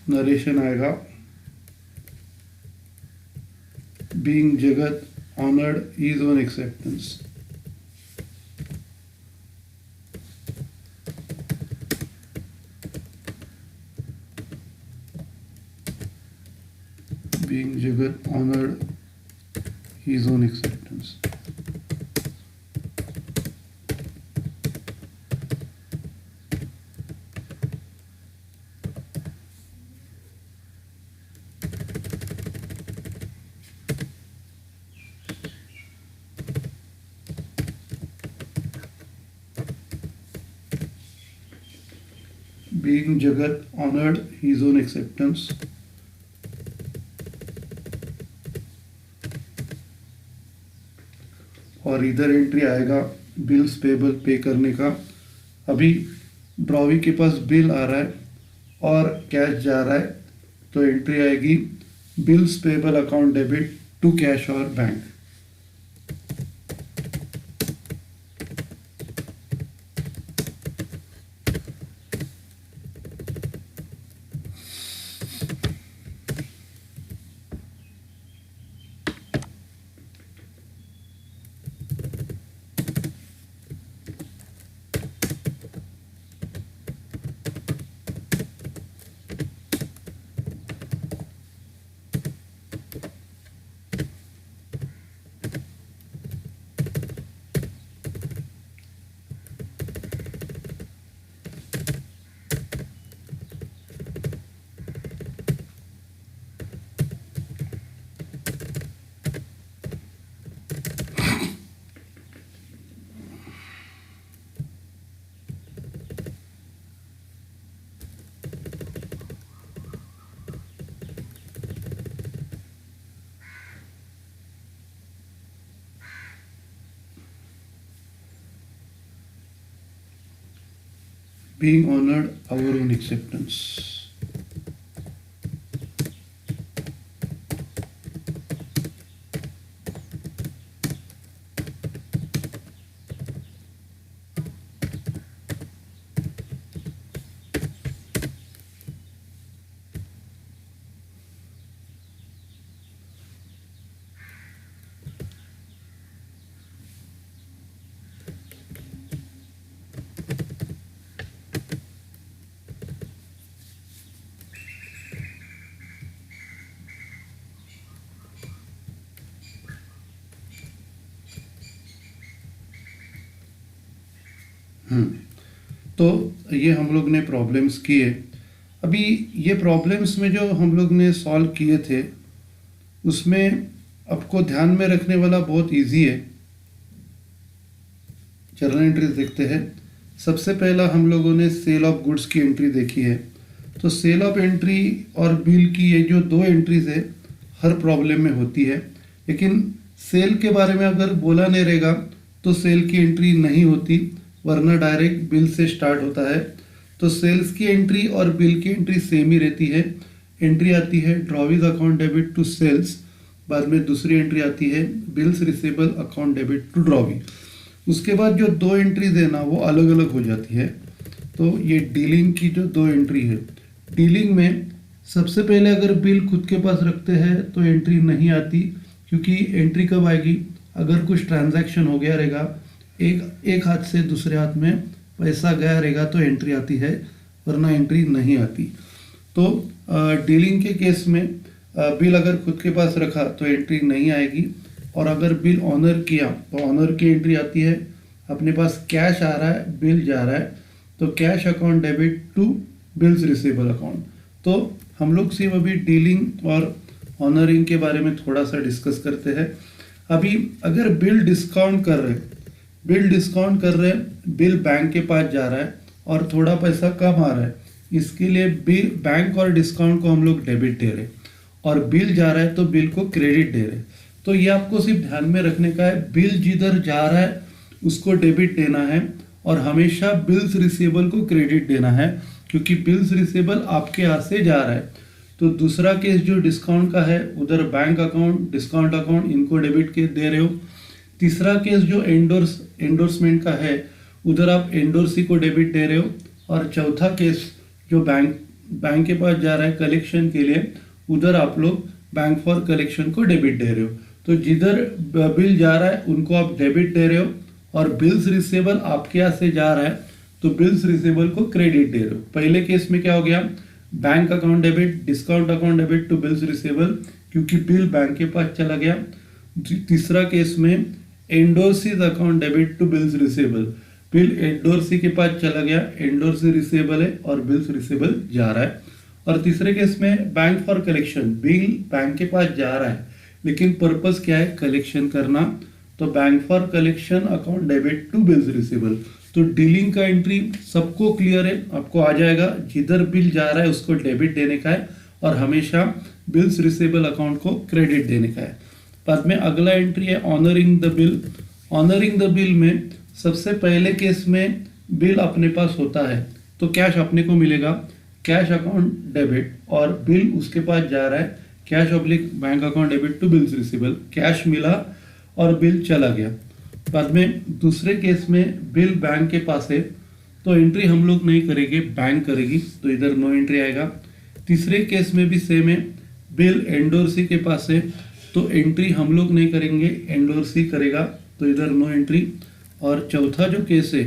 Narration आएगा, being Jagat honoured is on acceptance. Jagat honored his own acceptance. Being Jagat honored his own acceptance. और इधर एंट्री आएगा बिल्स पेबल पे करने का। अभी ड्रॉवी के पास बिल आ रहा है और कैश जा रहा है, तो एंट्री आएगी bills payable account debit to cash और bank. Being honored our own acceptance. तो ये हम लोग ने प्रॉब्लम्स किए। अभी ये प्रॉब्लम्स में जो हम लोग ने सॉल्व किए थे उसमें आपको ध्यान में रखने वाला बहुत इजी है। जर्नल एंट्रीज देखते हैं। सबसे पहला हम लोगों ने सेल ऑफ गुड्स की एंट्री देखी है। तो सेल ऑफ एंट्री और बिल की ये जो दो एंट्रीज है हर प्रॉब्लम में होती है, लेकिन सेल के बारे में अगर बोला नहीं रहेगा तो सेल की एंट्री नहीं होती, वरना डायरेक्ट बिल से स्टार्ट होता है। तो सेल्स की एंट्री और बिल की एंट्री सेम ही रहती है। एंट्री आती है drawing account debit to sales, बाद में दूसरी एंट्री आती है bills receivable account debit to drawing. उसके बाद जो दो एंट्रीज है ना वो अलग अलग हो जाती है। तो ये डीलिंग की जो दो एंट्री है, डीलिंग में सबसे पहले अगर बिल खुद के पास रखते हैं तो एंट्री नहीं आती, क्योंकि एंट्री कब आएगी अगर कुछ ट्रांजैक्शन हो गया रहेगा, एक हाथ से दूसरे हाथ में पैसा गया रहेगा तो एंट्री आती है, वरना एंट्री नहीं आती। तो डीलिंग के केस में बिल अगर खुद के पास रखा तो एंट्री नहीं आएगी, और अगर बिल ऑनर किया तो ऑनर की एंट्री आती है। अपने पास कैश आ रहा है, बिल जा रहा है, तो cash account debit to bills receivable account. तो हम लोग सिर्फ अभी डीलिंग और ऑनरिंग के बारे में थोड़ा सा डिस्कस करते हैं। अभी अगर बिल डिस्काउंट कर रहे बिल बैंक के पास जा रहा है और थोड़ा पैसा कम आ रहा है, इसके लिए बिल बैंक और डिस्काउंट को हम लोग डेबिट दे रहे, और बिल जा रहा है तो बिल को क्रेडिट दे रहे। तो ये आपको सिर्फ ध्यान में रखने का है, बिल जिधर जा रहा है उसको डेबिट देना है, और हमेशा बिल्स रिसीवेबल को क्रेडिट देना है, क्योंकि बिल्स रिसीवेबल आपके हाथ से जा रहा है। तो दूसरा केस जो डिस्काउंट का है, उधर बैंक अकाउंट डिस्काउंट अकाउंट इनको डेबिट के दे रहे हो। तीसरा केस जो एंडोर्समेंट का है, उधर आप एंडोर्सी को डेबिट दे रहे हो। और चौथा केस जो बैंक के पास जा रहा है कलेक्शन के लिए, उधर आप लोग बैंक फॉर कलेक्शन को डेबिट दे रहे हो। तो जिधर बिल जा रहा है उनको आप डेबिट दे रहे हो, और बिल्स रिसीवेबल आपके यहाँ से जा रहा है तो बिल्स रिसीवेबल को क्रेडिट दे रहे हो। पहले केस में क्या हो गया, bank account debit discount account debit to bills receivable, क्योंकि बिल बैंक के पास चला गया। तीसरा केस में endorsee's account debit to bills receivable, bill endorsee के पास चला गया, एंडोर्सी रिसीवेबल है और बिल्स रिसीवेबल जा रहा है। और तीसरे केस में bank for collection, bill bank के पास जा रहा है लेकिन पर्पस क्या है, कलेक्शन करना, तो bank for collection account debit to bills receivable. तो डीलिंग का एंट्री सबको क्लियर है, आपको आ जाएगा, जिधर बिल जा रहा है उसको डेबिट देने का है और हमेशा बिल्स रिसीवेबल अकाउंट को क्रेडिट देने का है। बाद में अगला एंट्री है honouring the bill. Honouring the bill में सबसे पहले केस में बिल अपने पास होता है तो कैश अपने को मिलेगा, कैश अकाउंट डेबिट, और बिल उसके पास जा रहा है, cash oblique bank account debit to bills receivable, cash मिला और बिल चला गया। बाद में दूसरे केस में बिल बैंक के पास है तो एंट्री हम लोग नहीं करेंगे, बैंक करेगी, तो इधर नो एंट्री आएगा। तीसरे केस में भी सेम है, बिल एंडोर्सी के पास है तो एंट्री हम लोग नहीं करेंगे, एंडोर्सी करेगा, तो इधर नो एंट्री। और चौथा जो केस है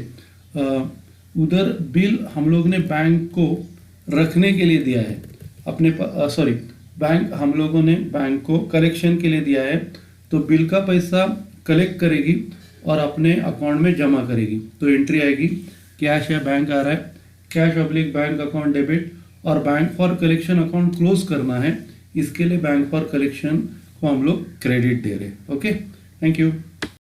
उधर बिल हम लोग ने बैंक को रखने के लिए दिया है, अपने सॉरी बैंक हम लोगों ने बैंक को कलेक्शन के लिए दिया है, तो बिल का पैसा कलेक्ट करेगी और अपने अकाउंट में जमा करेगी, तो एंट्री आएगी कैश या बैंक आ रहा है, cash oblique bank account debit, और bank for collection account close करना है, इसके लिए बैंक फॉर कलेक्शन को हम लोग क्रेडिट दे रहे हैं। Okay, thank you.